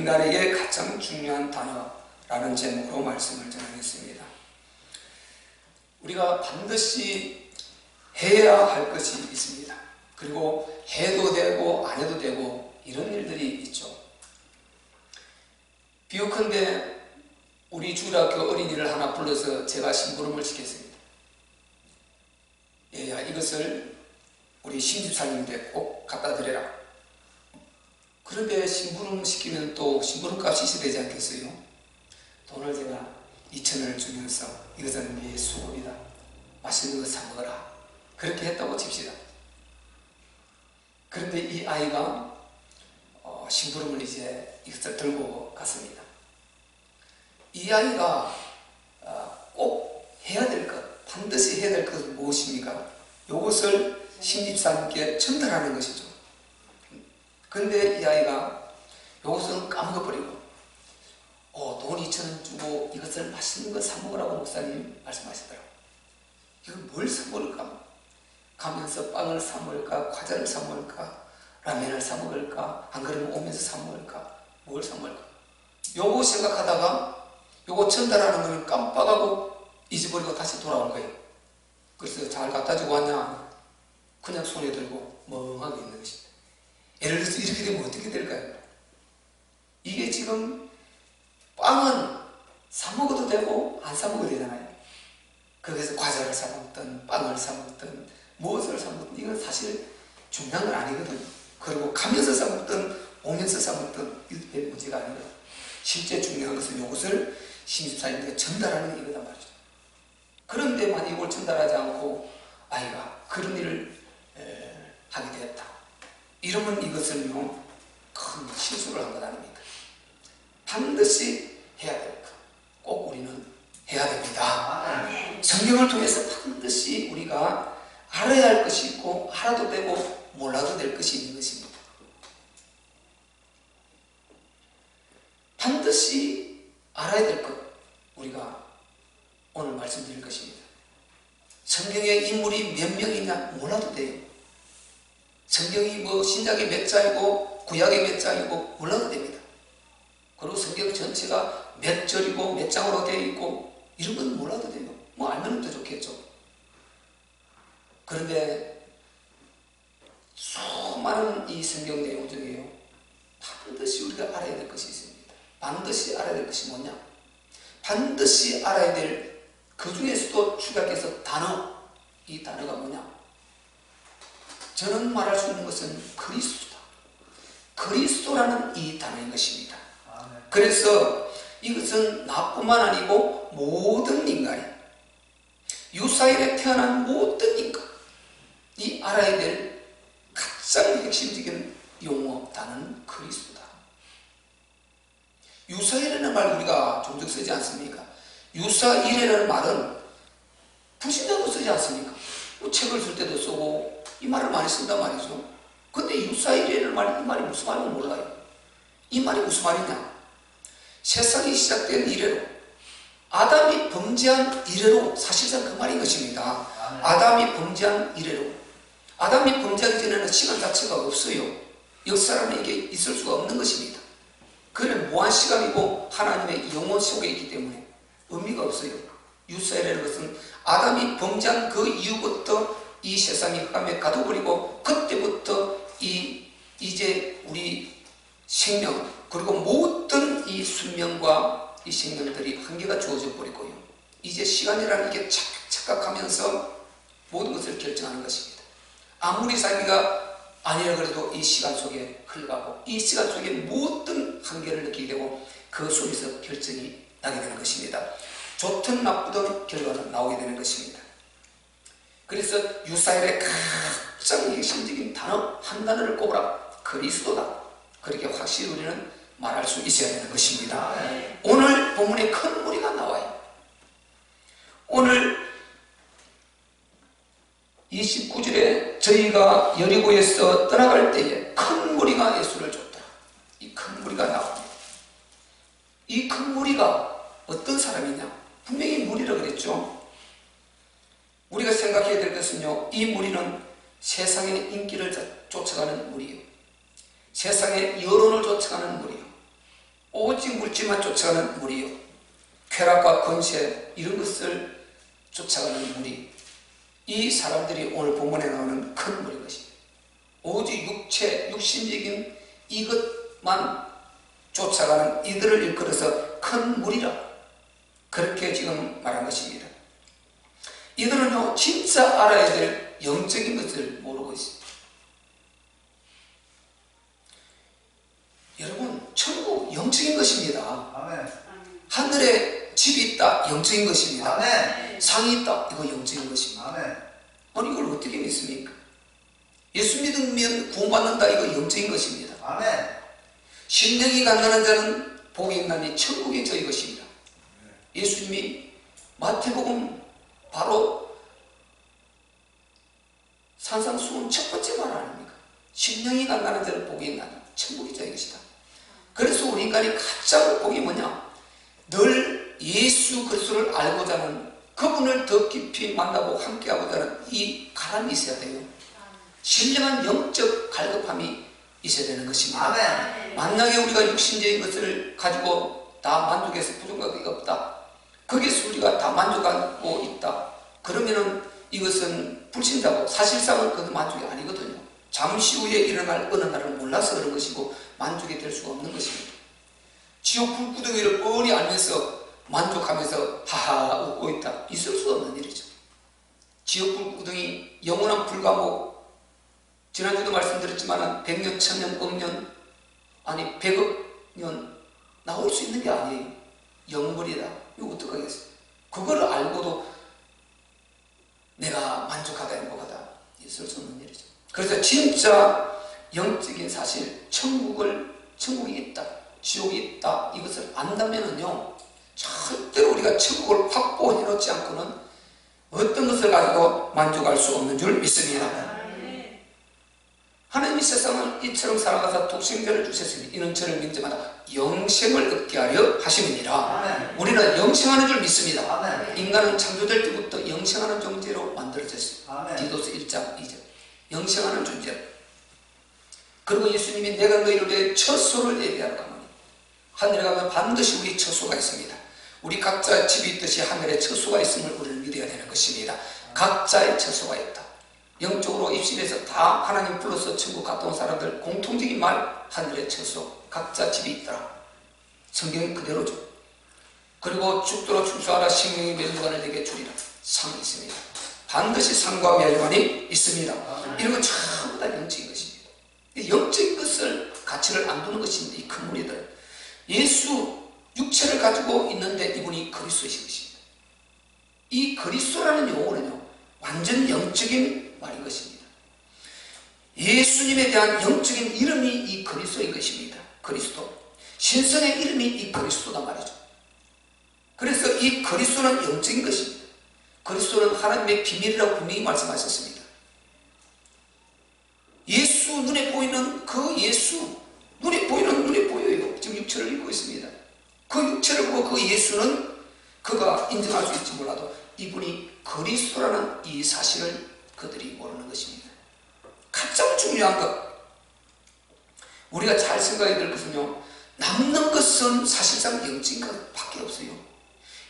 인간에게 가장 중요한 단어라는 제목으로 말씀을 전하겠습니다. 우리가 반드시 해야 할 것이 있습니다. 그리고 해도 되고 안 해도 되고 이런 일들이 있죠. 비유컨대 우리 주일학교 어린이를 하나 불러서 제가 심부름을 시켰습니다. 얘야, 이것을 우리 신집사님한테 꼭 갖다 드려라. 그런데 심부름 시키면 또 심부름 값이 있어야 되지 않겠어요? 돈을 제가 2,000원을 주면서 이것은 네 수고이다. 맛있는 거 사 먹어라. 그렇게 했다고 칩시다. 그런데 이 아이가 심부름을 이제 이것을 들고 갔습니다. 이 아이가 꼭 해야 될 것, 반드시 해야 될 것은 무엇입니까? 이것을 신집사님께 전달하는 것이죠. 그런데 이 아이가 이것은 까먹어버리고 돈 2,000원 주고 이것을 맛있는 거 사 먹으라고 목사님 말씀하시더라고요. 이거 뭘 사 먹을까? 가면서 빵을 사 먹을까? 과자를 사 먹을까? 라면을 사 먹을까? 안 그러면 오면서 사 먹을까? 뭘 사 먹을까? 요거 생각하다가 요거 전달하는 거는 깜빡하고 잊어버리고 다시 돌아온 거예요. 그래서 잘 갖다 주고 왔냐? 그냥 손에 들고 멍하게 있는 것입니다. 예를 들어서 이렇게 되면 어떻게 될까요? 이게 지금 빵은 사 먹어도 되고 안 사 먹어도 되잖아요. 거기서 과자를 사 먹든 빵을 사 먹든 무엇을 사 먹든 이건 사실 중요한 건 아니거든요. 그리고 가면서 사 먹든 오면서 사 먹든 이게 문제가 아니거든요. 실제 중요한 것은 이것을 신집사님께 전달하는 일이란 말이죠. 그런데만 이걸 전달하지 않고 아이가 그런 일을 하게 되었다. 이러면 이것은요, 큰 실수를 한 것 아닙니까? 반드시 해야 될 것, 꼭 우리는 해야 됩니다. 성경을 통해서 반드시 우리가 알아야 할 것이 있고 알아도 되고 몰라도 될 것이 있는 것입니다. 반드시 알아야 될 것, 우리가 오늘 말씀드릴 것입니다. 성경의 인물이 몇 명이냐 몰라도 돼요. 성경이 신약이 몇 장이고 구약이 몇 장이고 몰라도 됩니다. 그리고 성경 전체가 몇 절이고 몇 장으로 되어 있고 이런 건 몰라도 돼요. 알면 더 좋겠죠. 그런데 수많은 이 성경 내용 중에요, 반드시 우리가 알아야 될 것이 있습니다. 반드시 알아야 될 것이 뭐냐? 반드시 알아야 될 그 중에서도 축약해서 단어, 이 단어가 뭐냐? 저는 말할 수 있는 것은 그리스도다. 그리스도라는 이 단어인 것입니다. 그래서 이것은 나뿐만 아니고 모든 인간이, 유사일에 태어난 모든 인간이 알아야 될 가장 핵심적인 용어, 단어는 그리스도다. 유사일이라는 말 우리가 종종 쓰지 않습니까? 유사일이라는 말은 불신자도 쓰지 않습니까? 책을 쓸 때도 쓰고 이 말을 많이 쓴단 말이죠. 근데 유사일이라는 말, 이 말이 무슨 말인지 몰라요. 이 말이 무슨 말이냐? 세상이 시작된 이래로, 아담이 범죄한 이래로, 사실상 그 말인 것입니다. 아담이 범죄한 이래로, 아담이 범죄하기 전에는 시간 자체가 없어요. 역사라는 게 있을 수가 없는 것입니다. 그는 무한 시간이고 하나님의 영원 속에 있기 때문에 의미가 없어요. 유사일이라는 것은 아담이 범죄한 그 이후부터 이 세상이 흑암에 가둬버리고 그때부터 이제 우리 생명, 그리고 모든 이 순명과 이 생명들이 한계가 주어져 버리고요. 이제 시간이라는 게 착각하면서 모든 것을 결정하는 것입니다. 아무리 자기가 아니라 그래도 이 시간 속에 흘러가고 이 시간 속에 모든 한계를 느끼게 되고 그 속에서 결정이 나게 되는 것입니다. 좋든 나쁘든 결과는 나오게 되는 것입니다. 그래서 유사일의 가장 핵심적인 단어 한 단어를 꼽으라. 그리스도다. 그렇게 확실히 우리는 말할 수 있어야 되는 것입니다. 오늘 본문에 큰 무리가 나와요. 오늘 29절에 저희가 여리고에서 떠나갈 때에 큰 무리가 예수를 쫓더라. 이 큰 무리가 나옵니다. 이 큰 무리가 어떤 사람이냐? 분명히 무리라고 그랬죠. 우리가 생각해야 될 것은요, 이 무리는 세상의 인기를 쫓아가는 무리예요. 세상의 여론을 쫓아가는 무리예요. 오직 물질만 쫓아가는 무리요, 쾌락과 권세 이런 것을 쫓아가는 무리, 이 사람들이 오늘 본문에 나오는 큰 무리인 것입니다. 오직 육체, 육신적인 이것만 쫓아가는 이들을 일컬어서 큰 무리라, 그렇게 지금 말한 것입니다. 이들은요, 진짜 알아야 될 영적인 것을 모르고 있습니다. 여러분, 천국 영적인 것입니다. 아멘. 하늘에 집이 있다, 영적인 것입니다. 아멘. 상이 있다, 이거 영적인 것입니다. 아멘. 아니, 이걸 어떻게 믿습니까? 예수 믿으면 구원받는다, 이거 영적인 것입니다. 아멘. 심령이 가난한 자는 복이 있나니 천국이 저희 것입니다. 예수님이 마태복음 바로 산상수훈 첫 번째 말 아닙니까? 심령이 가난한 자는 복이 있나니 천국이 저희 것이다. 그래서 우리 인간이 가장 복이 뭐냐? 늘 예수 그리스도를 알고자 하는, 그분을 더 깊이 만나고 함께하고자 하는 이 가람이 있어야 돼요. 신령한 영적 갈급함이 있어야 되는 것입니다. 아멘. 만약에 우리가 육신적인 것을 가지고 다 만족해서 부족한 게 없다, 거기서 우리가 다 만족하고 있다, 그러면은 이것은 불신자고 사실상은 그것은 만족이 아니거든요. 잠시 후에 일어날 어느 날을 몰라서 그런 것이고 만족이 될 수가 없는 것입니다. 지옥 불구덩이를 뻔히 알면서 만족하면서 하하 웃고 있다, 있을 수 없는 일이죠. 지옥 불구덩이, 영원한 불감옥, 지난주도 말씀드렸지만 100년, 1000년, 억년, 아니 100억 년 나올 수 있는 게 아니에요. 영벌이다. 이거 어떡하겠어요? 그거를 알고도 내가 만족하다, 행복하다, 있을 수 없는 일이죠. 그래서 진짜 영적인 사실, 천국이 있다, 지옥이 있다, 이것을 안다면은요, 절대로 우리가 천국을 확보해 놓지 않고는 어떤 것을 가지고 만족할 수 없는 줄 믿습니다. 하나님이 세상을 이처럼 살아가사 독생자를 주셨으니 이는 저를 믿는 자마다 영생을 얻게 하려 하심이니라. 우리는 영생하는 줄 믿습니다. 아멘. 인간은 창조될 때부터 영생하는 존재로 만들어졌어요. 아멘. 디도서 1장 2절. 영생하는 존재. 그리고 예수님이 내가 너희를 위해 처소를 예비하러 가노니, 하늘에 가면 반드시 우리 처소가 있습니다. 우리 각자 집이 있듯이 하늘에 처소가 있음을 우리는 믿어야 되는 것입니다. 각자의 처소가 있다. 영적으로 입신해서 다 하나님 불러서 천국 갔다 온 사람들 공통적인 말, 하늘의 처소, 각자 집이 있더라. 성경이 그대로죠. 그리고 죽도록 충수하라, 생명의 멸관을 내게 주리라. 상이 있습니다. 반드시 상과 멸관이 있습니다. 이런 건 전부 다 영적인 것입니다. 영적인 것을 가치를 안 두는 것입니다. 이 큰 무리들, 예수 육체를 가지고 있는데 이분이 그리스도이신 것입니다. 이 그리스도라는 용어는요, 완전 영적인 말인 것입니다. 예수님에 대한 영적인 이름이 이 그리스도인 것입니다. 그리스도. 신성의 이름이 이 그리스도다 말이죠. 그래서 이 그리스도는 영적인 것입니다. 그리스도는 하나님의 비밀이라고 분명히 말씀하셨습니다. 예수, 눈에 보이는 그 예수, 눈에 보여요. 지금 육체를 입고 있습니다. 그 육체를 보고 그 예수는 그가 인정할 수 있을지 몰라도 이분이 그리스도라는 이 사실을 그들이 모르는 것입니다. 가장 중요한 것, 우리가 잘 생각해야 될 것은요, 남는 것은 사실상 영적인 것밖에 없어요.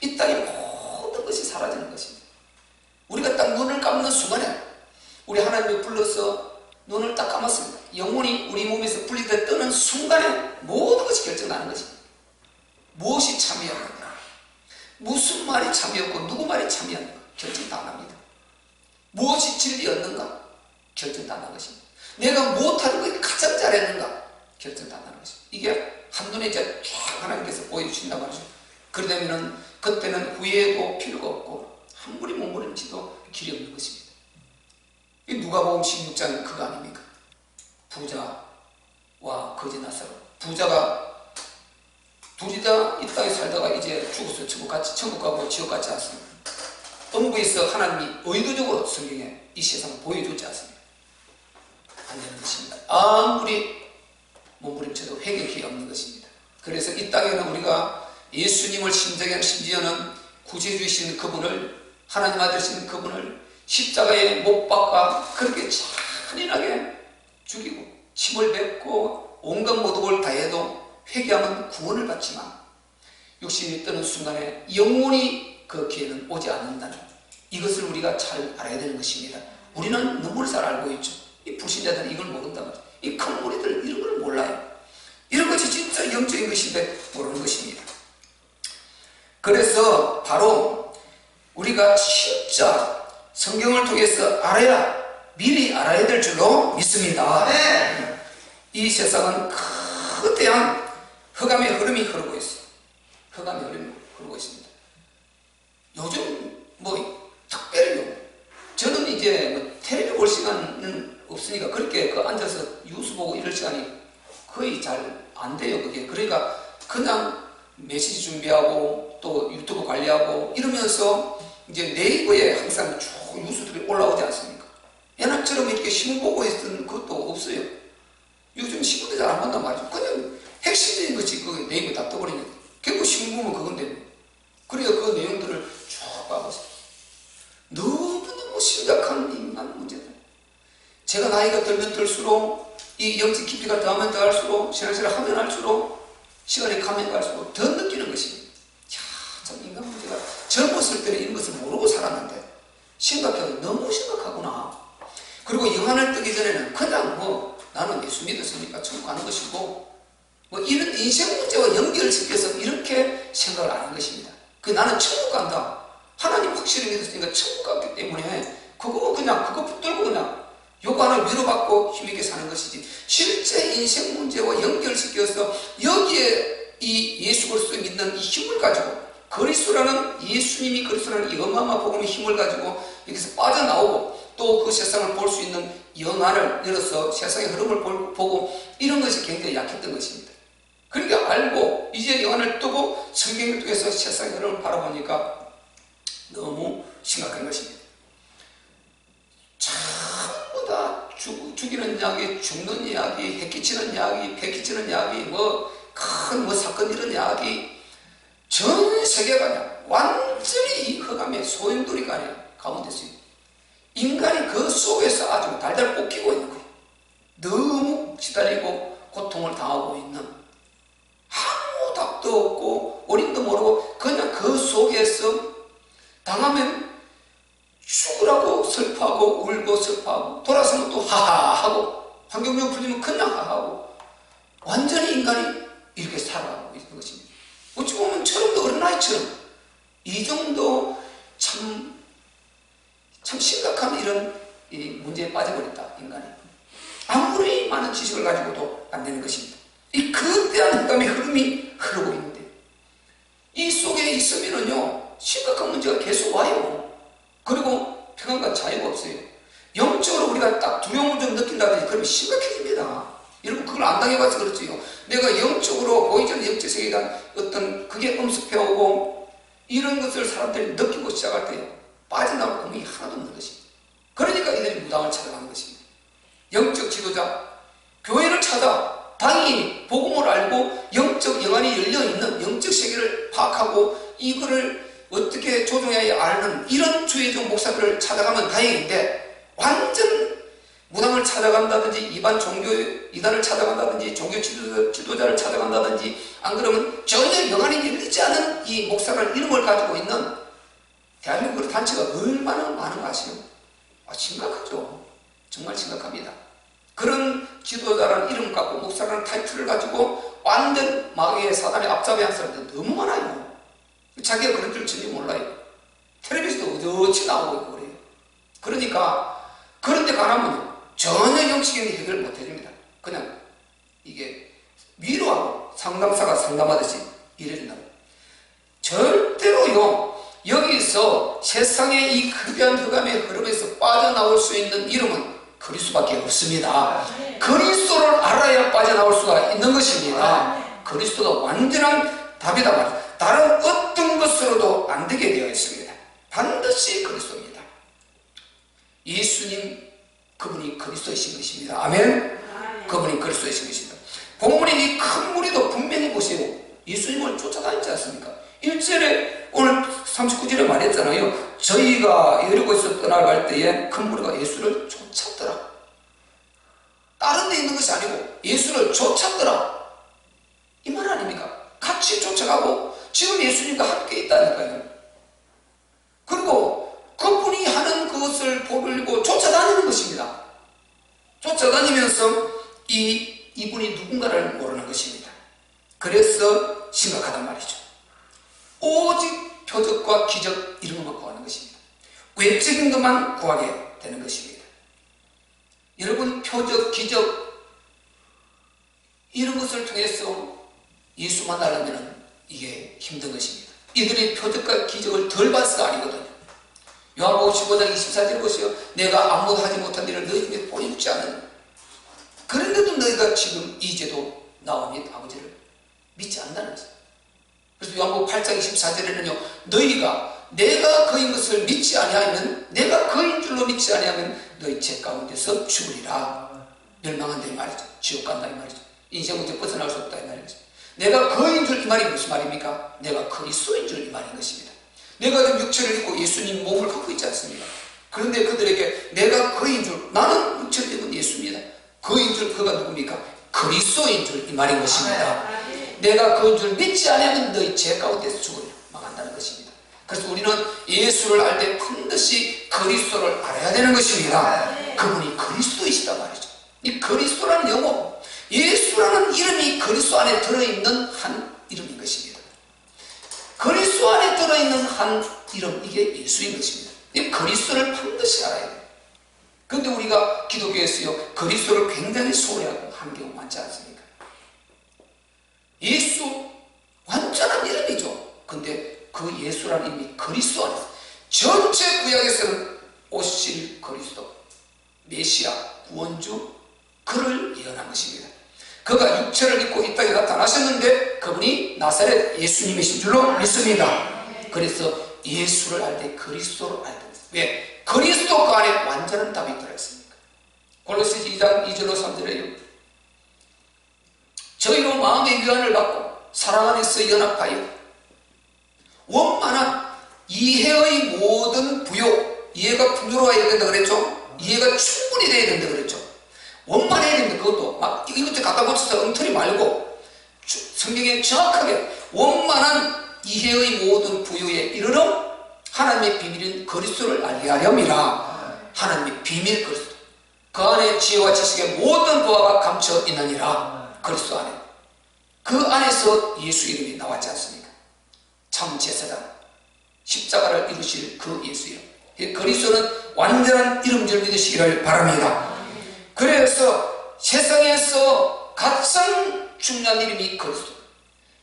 이 땅의 모든 것이 사라지는 것입니다. 우리가 딱 눈을 감는 순간에, 우리 하나님이 불러서 눈을 딱 감았습니다. 영혼이 우리 몸에서 분리돼 뜨는 순간에 모든 것이 결정나는 것입니다. 무엇이 참이었는가, 무슨 말이 참이었고 누구 말이 참이었는가 결정 다 납니다. 무엇이 진리였는가 결정 다 나는 것입니다. 내가 무엇하는 것이 가장 잘했는가 결정 다 나는 것입니다. 이게 한눈에 이제 쫙 하나님께서 보여주신단 말이죠. 그러려면 그때는 후회도 필요가 없고 아무리 몸부림치도 길이 없는 것입니다. 이 누가복음 16장 그거 아닙니까? 부자와 거지 나사로. 부자가 둘이 다 이 땅에 살다가 이제 죽어서 천국 가고 지옥 가지 않습니다. 음부에서 하나님이 의도적으로 성경에 이 세상을 보여주지 않습니다. 안 되는 것입니다. 아무리 몸부림쳐도 회개 기회가 없는 것입니다. 그래서 이 땅에는 우리가 예수님을 심지어는 구제주이신 그분을, 하나님 아들이신 그분을 십자가에 못 박아 그렇게 잔인하게 죽이고 침을 뱉고 온갖 모독을 다해도 회개하면 구원을 받지만 육신이 뜨는 순간에 영원히 그 기회는 오지 않는다는 이것을 우리가 잘 알아야 되는 것입니다. 우리는 너무 잘 알고 있죠. 이 불신자들은 이걸 모른단 말이죠. 이 큰 무리들은 이런 걸 몰라요. 이런 것이 진짜 영적인 것인데 모르는 것입니다. 그래서 바로 우리가 진짜 성경을 통해서 미리 알아야 될 줄로 믿습니다. 이 세상은 거대한 흑암의 흐름이 흐르고 있어요. 흑암의 흐름이 흐르고 있습니다. 요즘 특별히요. 저는 이제 텔레비 볼 시간은 없으니까 그렇게 앉아서 뉴스 보고 이럴 시간이 거의 잘 안 돼요. 그게. 그러니까 그냥 메시지 준비하고 또 유튜브 관리하고 이러면서 이제 네이버에 항상 쭉 뉴스들이 올라오지 않습니까? 옛날처럼 이렇게 신문 보고 있는 것도 없어요. 요즘 신문도 잘 안 본단 말이죠. 그냥 핵심적인 것이 그 네이버 다 떠버리니까. 결국 신문 보면 그건데. 그러니까 그 내용들을 쭉 봐보세요. 너무너무 심각한 인간 문제들. 제가 나이가 들면 들수록 이 영적 깊이가 더하면 더할수록 신앙생활을 하면 할수록 시간이 가면 갈수록 더 느끼는 것입니다. 참 인간 문제가 젊었을 때는 이런 것을 모르고 살았는데 심각해도 너무 심각하구나. 그리고 영안을 뜨기 전에는 그냥 나는 예수 믿었으니까 천국 가는 것이고 이런 인생 문제와 연결시켜서 이렇게 생각을 안 하는 것입니다. 나는 천국 간다. 하나님 확실히 믿었으니까 천국 갔기 때문에 그거 붙들고 그냥 요거 하나 위로받고 힘있게 사는 것이지 실제 인생 문제와 연결시켜서 여기에 이 예수 그리스도 믿는 이 힘을 가지고 예수님이 그리스도라는 이 어마어마한 복음의 힘을 가지고 여기서 빠져나오고 또 그 세상을 볼 수 있는 영안을 열어서 세상의 흐름을 보고 이런 것이 굉장히 약했던 것입니다. 그러니까 알고 이제 영안을 뜨고 성경을 통해서 세상의 흐름을 바라보니까 너무 심각한 것입니다. 전부 다 죽이는 이야기, 죽는 이야기, 해끼치는 이야기, 패끼치는 이야기, 큰 사건 이런 이야기, 전 세계가 그냥 완전히 이 흑암의 소용돌이가 아니라 가운데서 인간이 그 속에서 아주 달달 볶이고 있는 거예요. 너무 시달리고 고통을 당하고 있는 아무 답도 없고 어림도 모르고 그냥 그 속에서 당하면 죽으라고 슬퍼하고 울고 슬퍼하고 돌아서면 또 하하하고 환경명 풀리면 그냥 하하하고 완전히 인간이 이렇게 살아가고 있는 것입니다. 어찌 보면 처럼도 어린아이처럼 이 정도 참 심각한 이런 문제에 빠져버렸다. 인간이 아무리 많은 지식을 가지고도 안 되는 것입니다. 이 거대한 흑암의 흐름이 흐르고 있는데 이 속에 있으면은요 심각한 문제가 계속 와요. 그리고 평안과 자유가 없어요. 영적으로 우리가 딱 두려움을 좀 느낀다든지 그러면 심각해집니다. 여러분 그걸 안 당해봐서 그렇지요. 내가 영적으로 보이지 않는 영적 세계에 대한 어떤 그게 엄습해오고 이런 것을 사람들이 느끼고 시작할 때 빠져나올 구멍이 하나도 없는 것입니다. 그러니까 이들이 무당을 찾아가는 것입니다. 영적 지도자, 교회를 찾아 당연히 복음을 알고 영적 영안이 열려있는 영적 세계를 파악하고 이거를 어떻게 조종해야 아는 이런 주의적 목사들을 찾아가면 다행인데 완전 무당을 찾아간다든지 이반 종교 이단을 찾아간다든지 종교 지도자를 찾아간다든지 안 그러면 전혀 영안이 열리지 않은 이 목사라는 이름을 가지고 있는 대한민국 단체가 얼마나 많은가 아시요? 심각하죠. 정말 심각합니다. 그런 지도자라는 이름 갖고 목사라는 타이틀을 가지고 완전 마귀의 사단의 앞잡이한 사람들 너무 많아요. 자기가 그런 줄 전혀 몰라요. 텔레비전도 어찌 나오고 있고 그래요. 그러니까 그런 데 가라면 전혀 영적인 해결을 못 해줍니다. 그냥 이게 위로하고 상담사가 상담하듯이 이래준다. 절대로요 여기서 세상의 이 거대한 흑암의 흐름에서 빠져나올 수 있는 이름은 그리스도밖에 없습니다. 그리스도를 알아야 빠져나올 수가 있는 것입니다. 그리스도가 완전한 답이다 말이죠. 다른 어떤 것으로도 안 되게 되어 있습니다. 반드시 그리스도입니다. 예수님 그분이 그리스도이신 것입니다. 아멘. 그분이 그리스도이신 것입니다. 본문이 이 큰 무리도 분명히 보세요. 예수님을 쫓아다니지 않습니까? 1절에 오늘 39절에 말했잖아요. 저희가 여리고에서 떠나갈 때에 큰 무리가 예수를 쫓았더라. 다른 데 있는 것이 아니고 예수를 쫓았더라. 이 말 아닙니까? 같이 쫓아가고 지금 예수님과 함께 있다니까요. 그리고 그분이 하는 그것을 보고 쫓아다니는 것입니다. 쫓아다니면서 이분이 누군가를 모르는 것입니다. 그래서 심각하단 말이죠. 오직 표적과 기적 이런 것만 구하는 것입니다. 외적인 것만 구하게 되는 것입니다. 여러분, 표적, 기적 이런 것을 통해서 예수 만나려면 이게 힘든 것입니다. 이들이 표적과 기적을 덜 봐서가 아니거든요. 요한복음 15장 24절 보세요. 내가 아무도 하지 못한 일을 너희 중에 보여주지 않은, 그런데도 너희가 지금 이제도 나와 및 아버지를 믿지 않는다는 것입니다. 그래서 요한복음 8장 24절에는요, 너희가 내가 그인 것을 믿지 아니하면, 내가 그인 줄로 믿지 아니하면 너희 죄 가운데서 죽으리라. 멸망한다 이 말이죠. 지옥 간다 이 말이죠. 인생문제 벗어날 수 없다 이 말이죠. 내가 그인 줄 이 말이 무슨 말입니까? 내가 그리스도인 줄 이 말인 것입니다. 내가 지금 육체를 입고 예수님 몸을 갖고 있지 않습니까? 그런데 그들에게 내가 그인 줄, 나는 육체를 입은 예수입니다. 그인 줄, 그가 누굽니까? 그리스도인 줄 이 말인 것입니다. 내가 그인 줄 믿지 않으면 너희 죄 가운데서 죽으려 망한다는 것입니다. 그래서 우리는 예수를 알 때 반드시 그리스도를 알아야 되는 것입니다. 그분이 그리스도이시다 말이죠. 이 그리스도라는 영어, 예수라는 이름이 그리스도 안에 들어있는 한 이름인 것입니다. 그리스도 안에 들어있는 한 이름, 이게 예수인 것입니다. 이 그리스도를 반드시 알아야 돼요. 그런데 우리가 기독교에서요, 그리스도를 굉장히 소홀히하고 하는 경우 많지 않습니까? 예수, 완전한 이름이죠. 근데 그 예수라는 이름이 그리스도 안에서, 전체 구약에서는 오실 그리스도, 메시아, 구원주, 그를 예언한 것입니다. 그가 육체를 입고 이 땅에 나타나셨는데 그분이 나사렛 예수님이신 줄로 믿습니다. 그래서 예수를 알 때 그리스도를 알게 됩니다. 왜? 그리스도 그 안에 완전한 답이 들어있습니까? 골로새서 2장 2절로 3절에요. 저희로 마음의 위안을 받고 사랑 안에서 연합하여 원만한 이해의 모든 부요, 이해가 풍요로워야 된다 그랬죠? 이해가 충분히 돼야 된다 그랬죠? 원만해야 됩니다. 그것도 막 이것저것 갖다 붙여서 엉터리 말고 성경에 정확하게 원만한 이해의 모든 부유에 이르러 하나님의 비밀인 그리스도를 알게 하렴이라. 하나님의 비밀 그리스도, 그 안에 지혜와 지식의 모든 보화가 감춰 있느니라. 그리스도 안에, 그 안에서 예수 이름이 나왔지 않습니까? 참 제사장, 십자가를 이루실 그 예수 이름, 그리스도는 완전한 이름 줄 믿으시기를 바랍니다. 그래서 세상에서 가장 중요한 이름이 그리스도,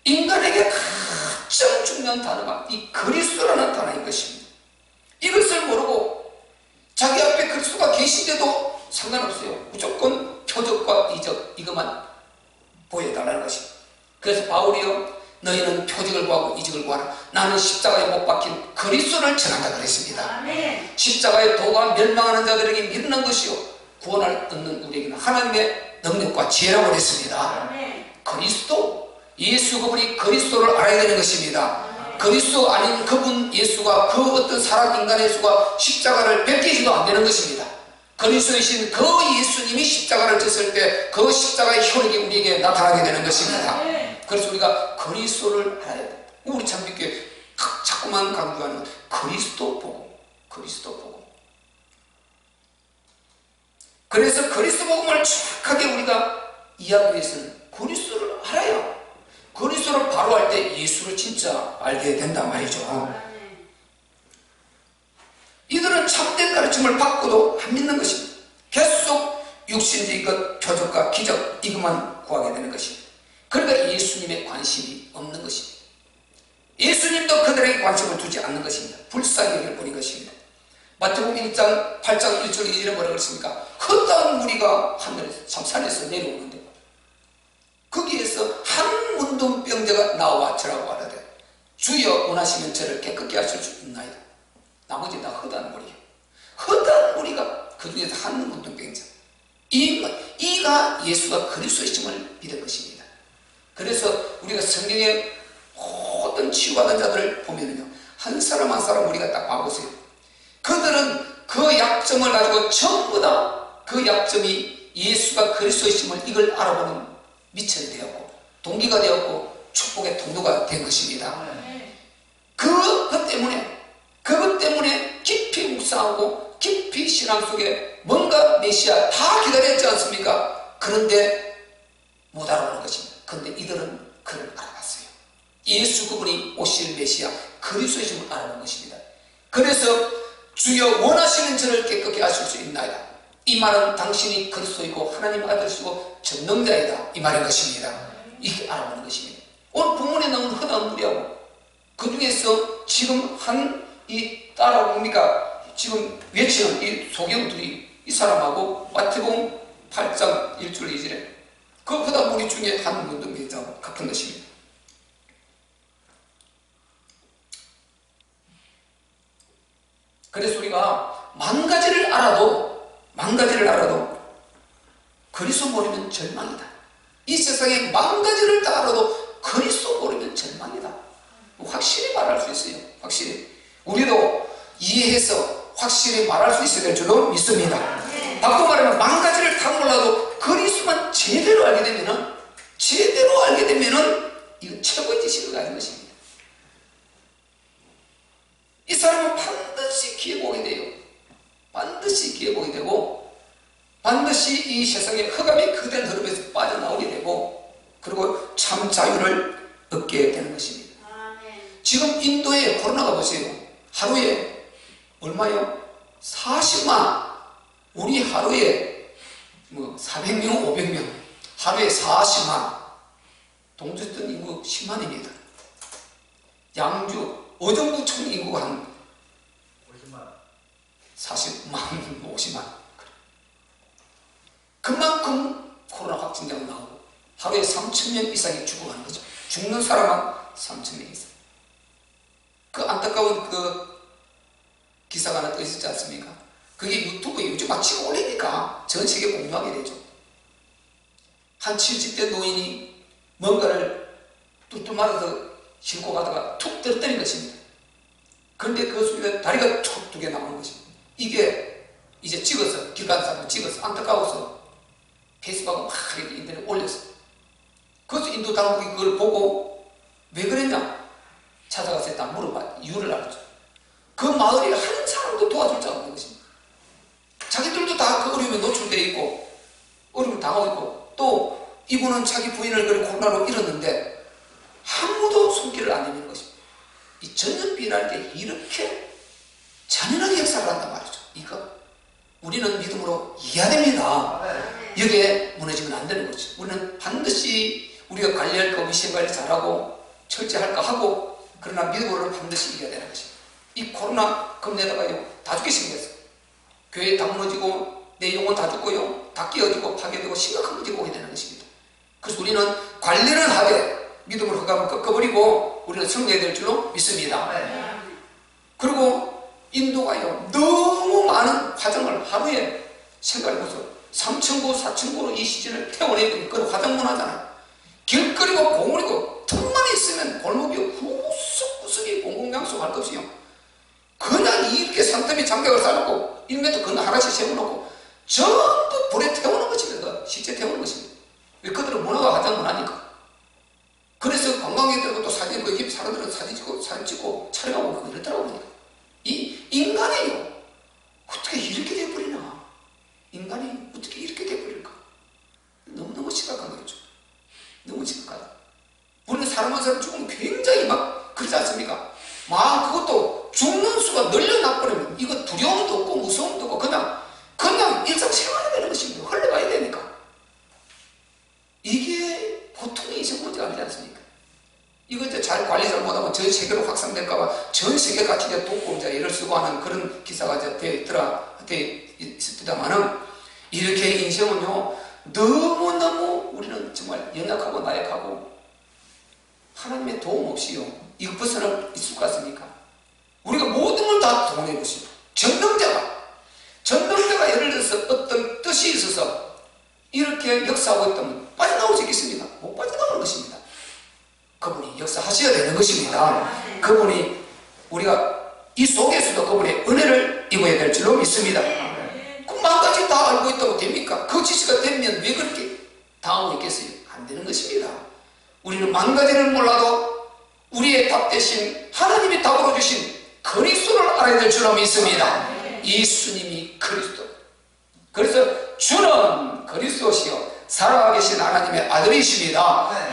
인간에게 가장 중요한 단어가 이 그리스도라는 단어인 것입니다. 이것을 모르고 자기 앞에 그리스도가 계신데도 상관없어요. 무조건 표적과 이적 이것만 보여달라는 것입니다. 그래서 바울이요, 너희는 표적을 구하고 이적을 구하라. 나는 십자가에 못 박힌 그리스도를 전한다 그랬습니다. 아멘. 십자가의 도가 멸망하는 자들에게 믿는 것이요 구원을 얻는 우리에게는 하나님의 능력과 지혜라고 그랬습니다. 그리스도, 예수 그분이 그리스도를 알아야 되는 것입니다. 그리스도 아닌 그분 예수가, 그 어떤 사람 인간의 예수가 십자가를 벗기지도 안 되는 것입니다. 그리스도이신 그 예수님이 십자가를 졌을 때 그 십자가의 효력이 우리에게 나타나게 되는 것입니다. 그래서 우리가 그리스도를 알아야 됩니다. 우리 참빛교회 자꾸만 강조하는 그리스도 복음, 그리스도 복음. 그래서 그리스도 복음을 정확하게 우리가 이해하기 위해서는 그리스도를 알아야, 그리스도를 바로 알 때 예수를 진짜 알게 된단 말이죠. 이들은 참된 가르침을 받고도 안 믿는 것입니다. 계속 육신주의 것, 표적과 기적 이것만 구하게 되는 것입니다. 그러니까 예수님의 관심이 없는 것입니다. 예수님도 그들에게 관심을 두지 않는 것입니다. 불쌍히 여겨버린 것입니다. 마태복음 1장 8장 1절 2절에 뭐라고 그랬습니까? 헛다운 무리가 하늘에서, 참 산에서 내려오는데 거기에서 한 문둥병자가 나와 저라고 하는데 주여 원하시면 저를 깨끗게 하실 수 있나이다. 나머지 다 헛다운 무리예요. 헛다운 무리가 그 중에서 한 문둥병자, 이가 예수가 그리스도이심을 믿은 것입니다. 그래서 우리가 성경의 모든 치유받은 자들을 보면요, 한 사람 한 사람 우리가 딱 봐보세요. 그들은 그 약점을 가지고 전부 다 그 약점이 예수가 그리스도이심을 이걸 알아보는 미천이 되었고, 동기가 되었고 축복의 통로가 된 것입니다. 그것 때문에 깊이 묵상하고 깊이 신앙 속에 뭔가 메시아 다 기다렸지 않습니까? 그런데 못 알아보는 것입니다. 그런데 이들은 그를 알아봤어요. 예수 그분이 오실 메시아 그리스도이심을 알아본 것입니다. 그래서 주여 원하시는 저를 깨끗게 하실 수 있나이다. 이 말은 당신이 그리스도이고 하나님 아들이시고 전능자이다 이 말인 것입니다. 이렇게 알아보는 것입니다. 오늘 본문에 나오는 허다한 무리하고 그 중에서 지금 이 따라옵니까? 지금 외치는 이 소경들이 이 사람하고 마태복음 8장 1절 2절에 그 허다한 무리 중에 한 분도 같은 것입니다. 그래서 우리가 만 가지를 알아도 그리스도 모르면 절망이다. 이 세상에 만 가지를 다 알아도 그리스도 모르면 절망이다. 확실히 말할 수 있어요. 확실히 우리도 이해해서 확실히 말할 수 있어야 될 줄로 믿습니다. 바꿔 말하면 만 가지를 다 몰라도 그리스도만 제대로 알게 되면은 이거 최고의 지식을 가진 것입니다. 이 사람은 반드시 기회 보게 돼요. 반드시 기회 보게 되고 반드시 이 세상의 흑암의 그대한 흐름에서 빠져나오게 되고 그리고 참 자유를 얻게 되는 것입니다. 지금 인도에 코로나가 보세요. 하루에 얼마요? 40만. 우리 하루에 400명, 500명. 하루에 40만. 동주했던 인구 10만입니다. 양주, 어정부청 인구가 한 50만. 40만, 50만. 그만큼 코로나 확진자가 나오고 하루에 3,000명 이상이 죽어가는 거죠. 죽는 사람은 3,000명 이상. 그 안타까운 그 기사가 하나 떠 있었지 않습니까? 그게 유튜브에 요즘 막 치고 올리니까 전 세계 공유하게 되죠. 한 70대 노인이 뭔가를 뚝뚝 맞아서 싣고 가다가 툭 떨어뜨린 것입니다. 그런데 그 속에 다리가 툭 두 개 나오는 것입니다. 이게 이제 찍어서 길 가는 사람을 찍어서 안타까워서 페이스북에 막 이렇게 인터넷에 올렸어요. 그래서 인도 당국이 그걸 보고 왜 그랬냐? 찾아가서 일단 물어봐 이유를 알았죠. 그 마을에 한 사람도 도와줄 자가 없는 것입니다. 자기들도 다 그 어려움에 노출되어 있고 어려움을 당하고 있고 또 이분은 자기 부인을 그런 코로나로 잃었는데 아무도 손길을 안 내미는 것입니다. 이 전염병이랄 때 이렇게 잔인하게 역사를 한단 말이죠. 이거 우리는 믿음으로 이해해야 됩니다. 여기에 무너지면 안 되는 거죠. 우리는 반드시 우리가 관리할 거 위생 관리 잘하고 철저할 거 하고 그러나 믿음으로는 반드시 이겨야 되는 것입니다. 이 코로나 겁내다가요 다 죽게 생겼어. 교회 다 무너지고 내 영혼 다 죽고요 다 깨어지고 파괴되고 심각한 문제가 오게 되는 것입니다. 그래서 우리는 관리를 하되 믿음으로 흑암을 꺾어버리고 우리는 승리해야 될 줄로 믿습니다. 그리고 인도가요 너무 많은 화장을 하루에 생각해보세요. 3,000구 4,000구로 이 시즌을 태워내야 되니 그건 화장 문화잖아요. 길거리고 공원이고 틈만 있으면 골목이 구석구석이 공공장소 할 것 없이요 그냥 이렇게 상점이 장작을 쌓아놓고 1m 건 하나씩 세워놓고 전부 불에 태우는 것입니다. 실제 태우는 것입니다. 왜 그들은 문화가 화장 문화니까. 그래서 관광객들하고 또 사진 그 사람들은 사진 찍고 촬영하고 그거 이랬더라고 보니까 이 인간이요 어떻게 이렇게 돼버리나. 인간이 어떻게 이렇게 돼버릴까. 너무너무 심각한 거죠. 너무 심각하다. 우리는 사람 한 사람 죽으면 굉장히 막 그러지 않습니까? 막 그것도 죽는 수가 늘려나버리면 이거 두려움도 없고 무서움도 없고 그냥 일상생활이 되는 것입니다. 흘러가야 되니까. 이게 보통의 인생 문제가 아니지 않습니까? 이거 이제 잘 관리 잘못하면 전 세계로 확산될까봐 전 세계 같이 독고자 예를 쓰고 하는 그런 기사가 이제 되어 있었다마는 이렇게 인생은요 너무너무 우리는 정말 연약하고 나약하고 하나님의 도움 없이요 이거 벗어날 있을 것 같습니까? 우리가 모든 걸 다 동원해 보시오. 전능자가 예를 들어서 어떤 뜻이 있어서 이렇게 역사하고 있다면 빠져나올 수 있겠습니까? 못 빠져나오는 것입니다. 그분이 역사하셔야 되는 것입니다. 그분이 우리가 이 속에서도 그분의 은혜를 입어야 될 줄로 믿습니다. 그 만가지 다 알고 있다고 됩니까? 그 지시가 되면 왜 그렇게 당하고 있겠어요? 안 되는 것입니다. 우리는 만 가지를 몰라도 우리의 답 대신 하나님이 답으로 주신 그리스도를 알아야 될 줄로 믿습니다. 예수님이 그리스도. 그래서 주는 그리스도시요 살아계신 하나님의 아들이십니다.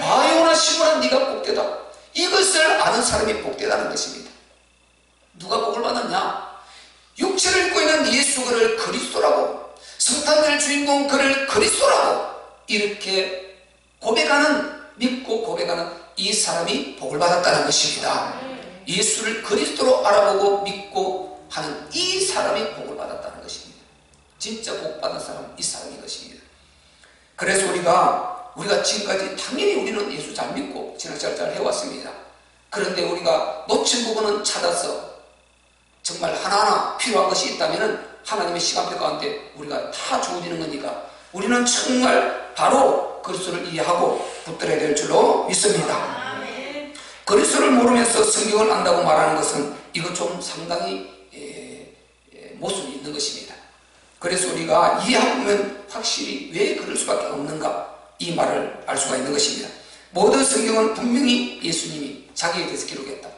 마요나 시므라 네가 복되다. 이것을 아는 사람이 복되다는 것입니다. 누가 복을 받았냐? 육체를 입고 있는 예수 그를 그리스도라고, 성탄절 주인공 그를 그리스도라고 이렇게 고백하는, 믿고 고백하는 이 사람이 복을 받았다는 것입니다. 예수를 그리스도로 알아보고 믿고 하는 이 사람이 복을 받았다는 것입니다. 진짜 복 받은 사람은 이 사람인 것입니다. 그래서 우리가 지금까지 당연히 우리는 예수 잘 믿고 신앙생활 잘 해왔습니다. 그런데 우리가 놓친 부분은 찾아서 정말 하나하나 필요한 것이 있다면 하나님의 시간표 가운데 우리가 다 주어지는 거니까 우리는 정말 바로 그리스도를 이해하고 붙들어야 될 줄로 믿습니다. 그리스도를 모르면서 성경을 안다고 말하는 것은 이거 좀 상당히 모순이 있는 것입니다. 그래서 우리가 이해하고 보면 확실히 왜 그럴 수밖에 없는가 이 말을 알 수가 있는 것입니다. 모든 성경은 분명히 예수님이 자기에 대해서 기록했다.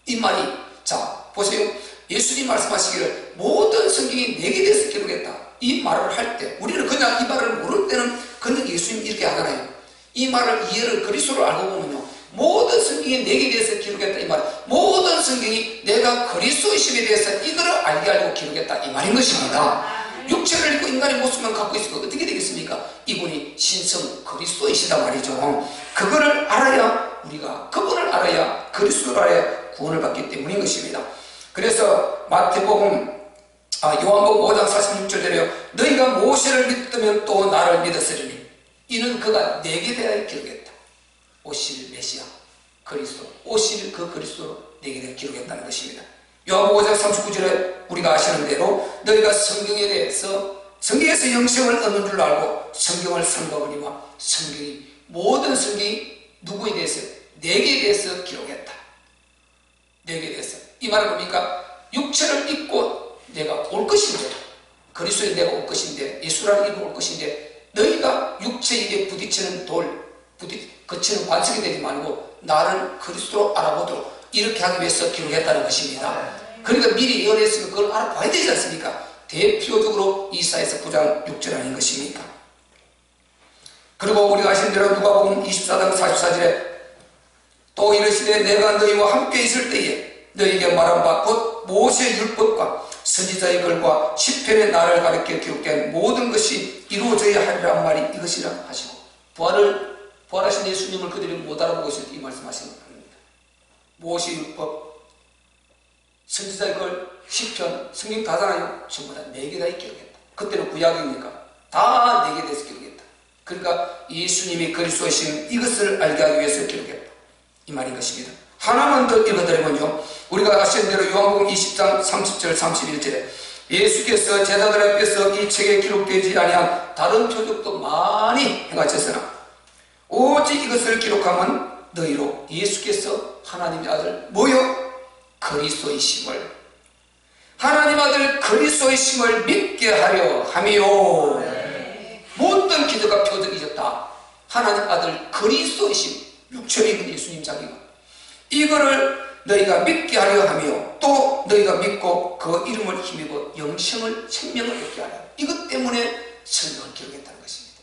이 말이, 자 보세요. 예수님 말씀하시기를 모든 성경이 내게 대해서 기록했다. 이 말을 할 때 우리는 그냥 이 말을 모를 때는 그냥 예수님 이렇게 하잖아요. 이 말을 이해를 그리스도를 알고 보면요, 모든 성경이 내게 대해서 기록했다. 이 말, 모든 성경이 내가 그리스도이심에 대해서 이거를 알게 하려고 기록했다. 이 말인 것입니다. 육체를 입고 인간의 모습만 갖고 있으면 어떻게 되겠습니까? 이분이 신성 그리스도이시다 말이죠. 그거를 알아야, 우리가 그분을 알아야, 그리스도를 알아야 구원을 받기 때문인 것입니다. 그래서 마태복음 요한복음 5장 46절에요, 너희가 모세를 믿으면 또 나를 믿었으리니 이는 그가 내게 대하여 기록했다. 오실 메시아 그리스도, 오실 그 그리스도로 내게 대하여 기록했다는 것입니다. 요한복음 5장 39절에 우리가 아시는 대로 너희가 성경에 대해서, 성경에서 영생을 얻는 줄 알고 성경을 삼가버리면 성경이, 모든 성경이 누구에 대해서, 내게 대해서 기록했다. 내게 대해서. 이 말은 뭡니까? 육체를 입고 내가 올 것인데, 그리스도에 내가 올 것인데, 예수라는 이름으로 올 것인데, 너희가 육체 입에 부딪히는 거치는 반석이 되지 말고 나를 그리스도로 알아보도록 이렇게 하기 위해서 기록했다는 것입니다. 그러니까 미리 예언했으면 그걸 알아봐야 되지 않습니까? 대표적으로 이사야서 9장 6절 아닌 것입니까? 그리고 우리가 아시는 대로 누가복음 24장 44절에 또 이르시되 내가 너희와 함께 있을 때에 너희에게 말한 바 곧 모세의 율법과 선지자의 글과 시편의 나를 가리켜 기록된 모든 것이 이루어져야 하리란 말이 이것이라 하시고, 부활하신 예수님을 그들이 못 알아보고 있을 때 이 말씀하시는 겁니다. 모세의 율법, 선지자의 글, 시편, 성경 다잖아요. 전부 다 내게 다 기록했다. 그때는 구약이니까 다 내게 대해서 기록했다. 그러니까 예수님이 그리스도이신 이것을 알게 하기 위해서 기록했다. 이 말인 것입니다. 하나만 더 읽어드리면요, 우리가 아시는 대로 요한복음 20장 30절 31절에 예수께서 제자들 앞에서 이 책에 기록되지 아니한 다른 표적도 많이 행하셨으나 오직 이것을 기록하면 너희로 예수께서 하나님의 아들 뭐요? 그리스도이심을, 하나님 아들 그리스도이심을 믿게 하려 함이요. 모든 기도가 표적이 있었다. 하나님 아들 그리스도이심, 육체를 입은 예수님 자기가, 이거를 너희가 믿게 하려 하며 또 너희가 믿고 그 이름을 힘입어 영생을, 생명을 얻게 하려, 이것 때문에 성경을 기록했다는 것입니다.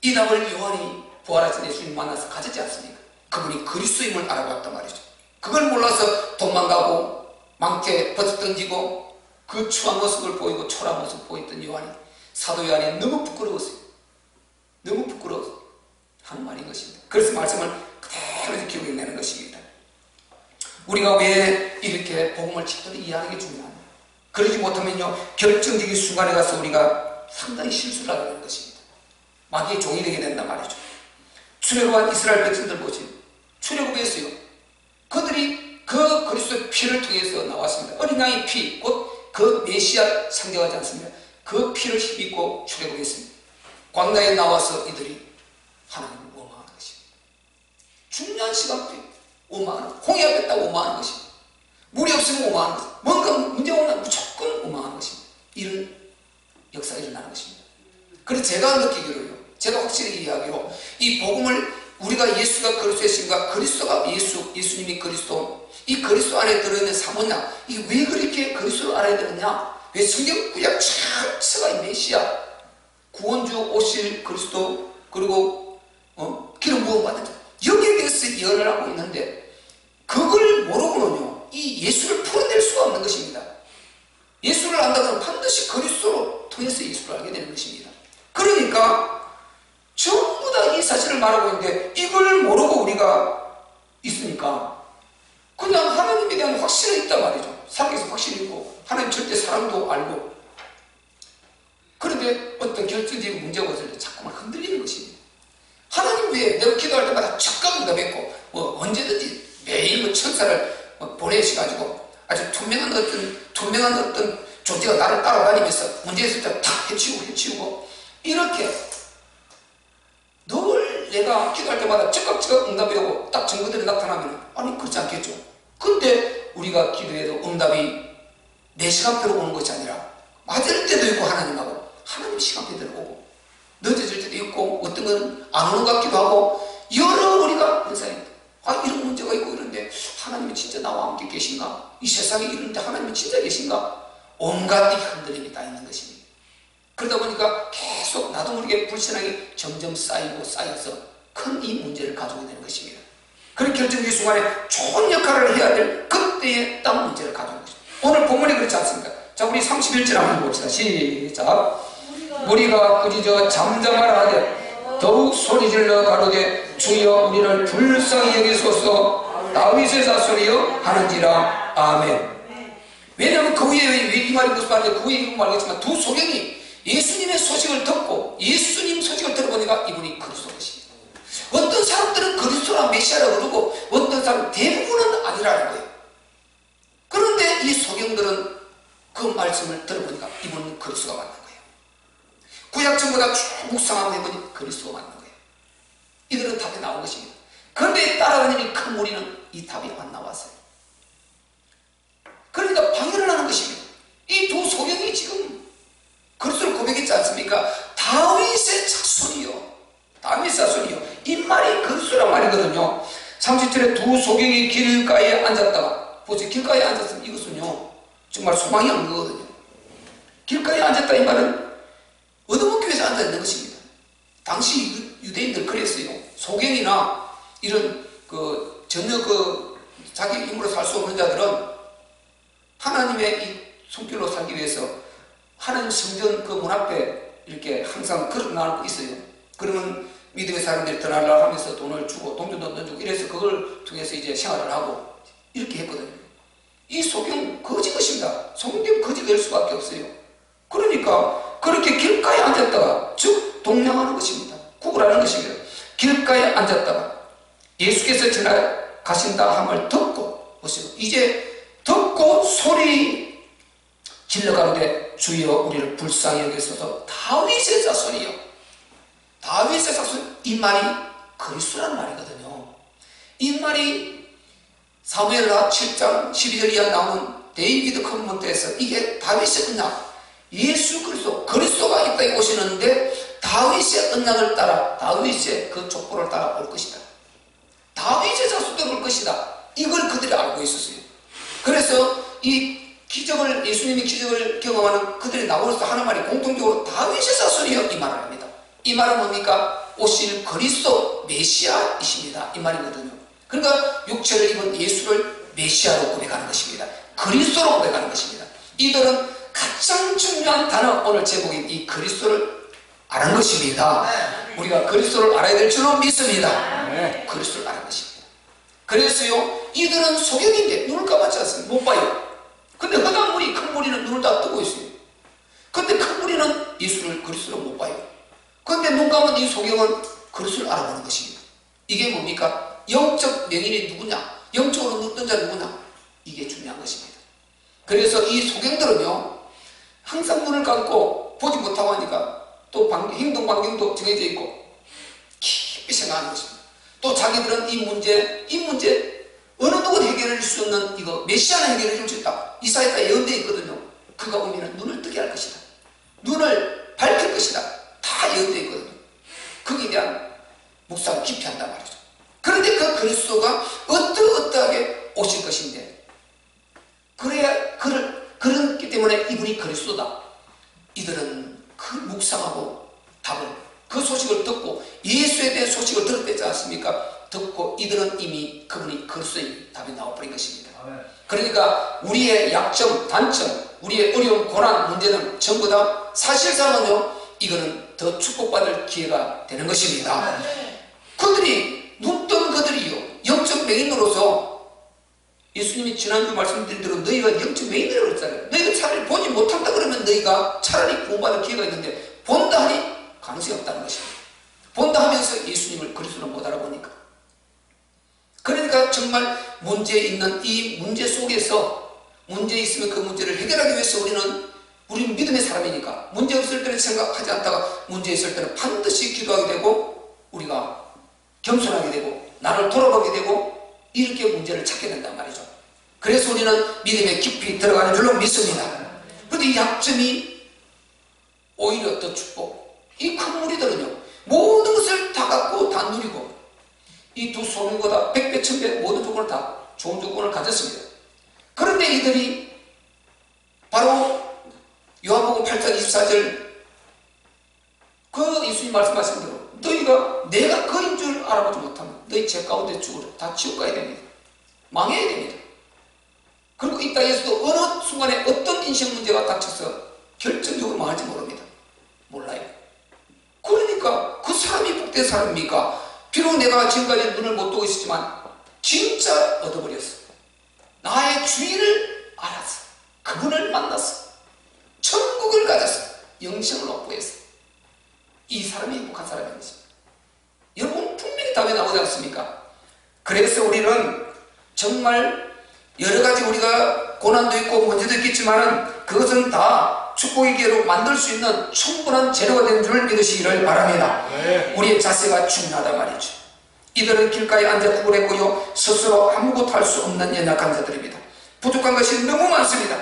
이 답을 요한이 부활하신 예수님 만나서 가졌지 않습니까? 그분이 그리스도임을 알아봤단 말이죠. 그걸 몰라서 도망가고 망태 버섯 던지고 그 추한 모습을 보이고 초라한 모습을 보였던 요한이, 사도 요한이 너무 부끄러웠어요. 너무 부끄러워서 하는 말인 것입니다. 그래서 말씀을 그대로 기록해내는 것입니다. 우리가 왜 이렇게 복음을 제대로 이해하는 게 중요합니다. 그러지 못하면요, 결정적인 순간에 가서 우리가 상당히 실수를 하게 되는 것입니다. 마귀의 종이 되게 된단 말이죠. 출애굽한 이스라엘 백성들 보세요. 출애굽했어요. 그들이 그 그리스도의 피를 통해서 나왔습니다. 어린 양의 피, 곧 그 메시아 상징하지 않습니까? 그 피를 힘입고 출애굽했습니다. 광야에 나와서 이들이 하나님을 원망하는 것입니다. 중요한 시간표에 원망하는, 홍해 앞에 딱 원망하는 것입니다. 물이 없으면 원망하는 것입니다. 뭔가 문제가 오면 무조건 원망하는 것입니다. 이런 역사가 일어나는 것입니다. 그래서 제가 느끼기로요, 제가 확실히 이해하기로 이 복음을 우리가 예수가 그리스도이신가, 그리스도가 예수님이 그리스도, 이 그리스도 안에 들어있는 사모냐, 이게 왜 그렇게 그리스도를 알아야 되느냐? 왜 성경 구약 전체가 이 메시아, 구원주 오실 그리스도, 그리고 기름 부음 받은 자, 여기에 대해서 예언을 하고 있는데, 그걸 모르고는요 이 예수를 풀어낼 수가 없는 것입니다. 예수를 안다면 반드시 그리스도로 통해서 예수를 알게 되는 것입니다. 그러니까 전부 다 이 사실을 말하고 있는데, 이걸 모르고 우리가 있으니까 그냥 하나님에 대한 확신은 있단 말이죠. 살아계서 확신이 있고, 하나님 절대 사랑도 알고, 그런데 어떤 결정적인 문제가 왔을 때 자꾸만 흔들리는 것입니다. 하나님 왜 내가 기도할 때마다 적극 응답했고, 언제든지 매일 천사를 보내셔가지고 아주 투명한 어떤 존재가 나를 따라다니면서 문제 있을 때 탁 해치우고 이렇게 늘 내가 기도할 때마다 적극 응답이 오고 딱 증거들이 나타나면, 아니 그렇지 않겠죠. 근데 우리가 기도해도 응답이 내 시간표로 오는 것이 아니라 맞을 때도 있고, 하나님 시간표대로 오고, 늦어질 때도 있고, 어떤 건 안 오는 것 같기도 하고, 여러 우리가 현상입니다. 이런 문제가 있고 이런데 하나님이 진짜 나와 함께 계신가? 이 세상에 이런데 하나님이 진짜 계신가? 온갖 이 흔들림이 다 있는 것입니다. 그러다 보니까 계속 나도 모르게 불신앙이 점점 쌓여서 큰 이 문제를 가지고 되는 것입니다. 그런 결정적인 순간에 좋은 역할을 해야 될 그때에 딱 문제를 가져오는 것입니다. 오늘 본문이 그렇지 않습니까? 자, 우리 31절 한번 봅시다. 시작. 우리가 꾸짖어 잠잠하라 하되 더욱 소리질러 가로되 주여 우리를 불쌍히 여기소서, 다윗의 자손이여 하는지라. 아멘. 왜냐하면 그 후에 왜 이 말이 무슨 말인지 그 후에 이건 알겠지만, 두 소경이 예수님의 소식을 듣고 예수님 소식을 들어보니까 이분이 그리스도이십니다. 어떤 사람들은 그리스도라 메시아라고 그러고, 어떤 사람은 대부분은 아니라는 거예요. 그런데 이 소경들은 그 말씀을 들어보니까 이분은 그리스도가 맞는 거예요. 구약 전보다 쭉 묵상하고 해보니 그리스도가 맞는 거예요. 이들은 답이 나온 것입니다. 그런데 따라다니는 큰 무리는 이 답이 안 나왔어요. 그러니까 방해를 하는 것입니다. 이 두 소경이 지금 그리스도를 고백했지 않습니까? 다윗의 자손이요, 다윗의 자손이요. 이 말이 그리스도란 말이거든요. 30절에 두 소경이 길가에 앉았다가, 보세요. 길가에 앉았으면 이것은요 정말 소망이 없는 거거든요. 길가에 앉았다 이 말은 어두먹교에서 앉아있는 것입니다. 당시 유대인들 그랬어요. 소경이나 이런 전혀 자기 힘으로 살 수 없는 자들은 하나님의 이 손길로 살기 위해서 하나님 성전 그 문 앞에 이렇게 항상 걸어 나가고 있어요. 그러면 믿음의 사람들이 떠나려고 하면서 돈을 주고 동전도 던지고 이래서 그걸 통해서 이제 생활을 하고 이렇게 했거든요. 이 소경 거지 것입니다. 소경 거지 될 수밖에 없어요. 그러니까 그렇게 길가에 앉았다가, 즉 동냥하는 것입니다. 구걸하는 것입니다. 길가에 앉았다가 예수께서 지나가신다 함을 듣고, 보세요. 이제 듣고 소리 질러 가로되 주여 우리를 불쌍히 여기소서, 다윗의 자손이요, 다윗의 자손. 이 말이 그리스도라는 말이거든요. 이 말이 사무엘하 7장 12절 이하 나오는 데이비드 커먼트에서 이게 다윗의 언약, 예수 그리스도가 이 땅에 오시는데 다윗의 언약을 따라, 다윗의 그 족보를 따라 올 것이다. 다윗의 자손들 올 것이다. 이걸 그들이 알고 있었어요. 그래서 이 기적을, 예수님이 기적을 경험하는 그들이 나오면서 하는 말이 공통적으로 다윗의 자손이요 이 말을 합니다. 이 말은 뭡니까? 오실 그리스도 메시아이십니다. 이 말이거든요. 그러니까 육체를 입은 예수를 메시아로 고백하는 것입니다. 그리스도로 고백하는 것입니다. 이들은 가장 중요한 단어, 오늘 제목인 이 그리스도를 아는 것입니다. 우리가 그리스도를 알아야 될 줄로 믿습니다. 그리스도를 아는 것입니다. 그래서요, 이들은 소경인데 눈을 감았지 않습니까? 못 봐요. 근데 허다한 무리, 큰 무리는 눈을 다 뜨고 있어요. 근데 큰 무리는 예수를, 그리스도를 못 봐요. 근데 눈 감은 이 소경은 그리스도를 알아보는 것입니다. 이게 뭡니까? 영적 명인이 누구냐? 영적으로 눈뜬 자 누구냐? 이게 중요한 것입니다. 그래서 이 소경들은요, 항상 눈을 감고 보지 못하고 하니까 또 행동 반경도 정해져 있고 깊이 생각하는 것입니다. 또 자기들은 이 문제 어느 누구도 해결할 수 없는 이거 메시아는 해결해 줄 수 있다. 이사야가 예언되어 있거든요. 그가 오면 눈을 뜨게 할 것이다. 눈을 밝힐 것이다. 다 예언되어 있거든요. 거기에 대한 묵상 깊이 한단 말이죠. 그런데 그 그리스도가 어떠하게 오실 것인데, 그래야 그렇기 때문에 이분이 그리스도다. 이들은 그 묵상하고 답을, 그 소식을 듣고 예수에 대한 소식을 들었지 않습니까? 듣고 이들은 이미 그분이 그리스도의 답이 나와버린 것입니다. 그러니까 우리의 약점, 단점, 우리의 어려움, 고난, 문제는 전부 다 사실상은요, 이거는 더 축복받을 기회가 되는 것입니다. 그들이, 눈뜬 그들이요, 영적 맹인으로서, 예수님이 지난주 말씀드린 대로 너희가 영적 맹인이라고 그랬잖아요. 너희가 차라리 보지 못한다 그러면 너희가 차라리 구원받을 기회가 있는데, 본다 하니 가능성이 없다는 것입니다. 본다 하면서 예수님을 그리스도를 못 알아보니까. 그러니까 정말 문제 있는 이 문제 속에서, 문제 있으면 그 문제를 해결하기 위해서 우리는 믿음의 사람이니까 문제 없을 때는 생각하지 않다가 문제 있을 때는 반드시 기도하게 되고, 우리가 겸손하게 되고 나를 돌아보게 되고 이렇게 문제를 찾게 된단 말이죠. 그래서 우리는 믿음에 깊이 들어가는 줄로 믿습니다. 그런데 이 약점이 오히려 더 축복. 이 큰 무리들은요, 모든 것을 다 갖고 다 누리고, 이 두 소민보다 100배, 1000배 모든 조건을 다 좋은 조건을 가졌습니다. 그런데 이들이 바로 요한복음 8장 24절 그 예수님 말씀하신 대로 너희가 내가 그인 줄 알아보지 못하면 너희 죄 가운데 죽으려 다 지옥 가야 됩니다. 망해야 됩니다. 그리고 이 땅에서도 어느 순간에 어떤 인생 문제가 닥쳐서 결정적으로 망할지 모릅니다. 몰라요. 그러니까 그 사람이 복된 사람입니까? 비록 내가 지금까지 눈을 못 뜨고 있었지만 진짜 얻어버렸어. 나의 주인을 알았어. 그분을 만났어. 천국을 가졌어. 영생을 확보했어. 이 사람이 행복한 사람인 것입니다. 여러분 분명히 답이 나오지 않습니까? 그래서 우리는 정말 여러가지 우리가 고난도 있고 문제도 있겠지만 그것은 다 축복의 기회로 만들 수 있는 충분한 재료가 된 줄 믿으시기를 바랍니다. 우리의 자세가 중요하단 말이죠. 이들은 길가에 앉아 구걸했고요, 스스로 아무것도 할 수 없는 연약한 자들입니다. 부족한 것이 너무 많습니다.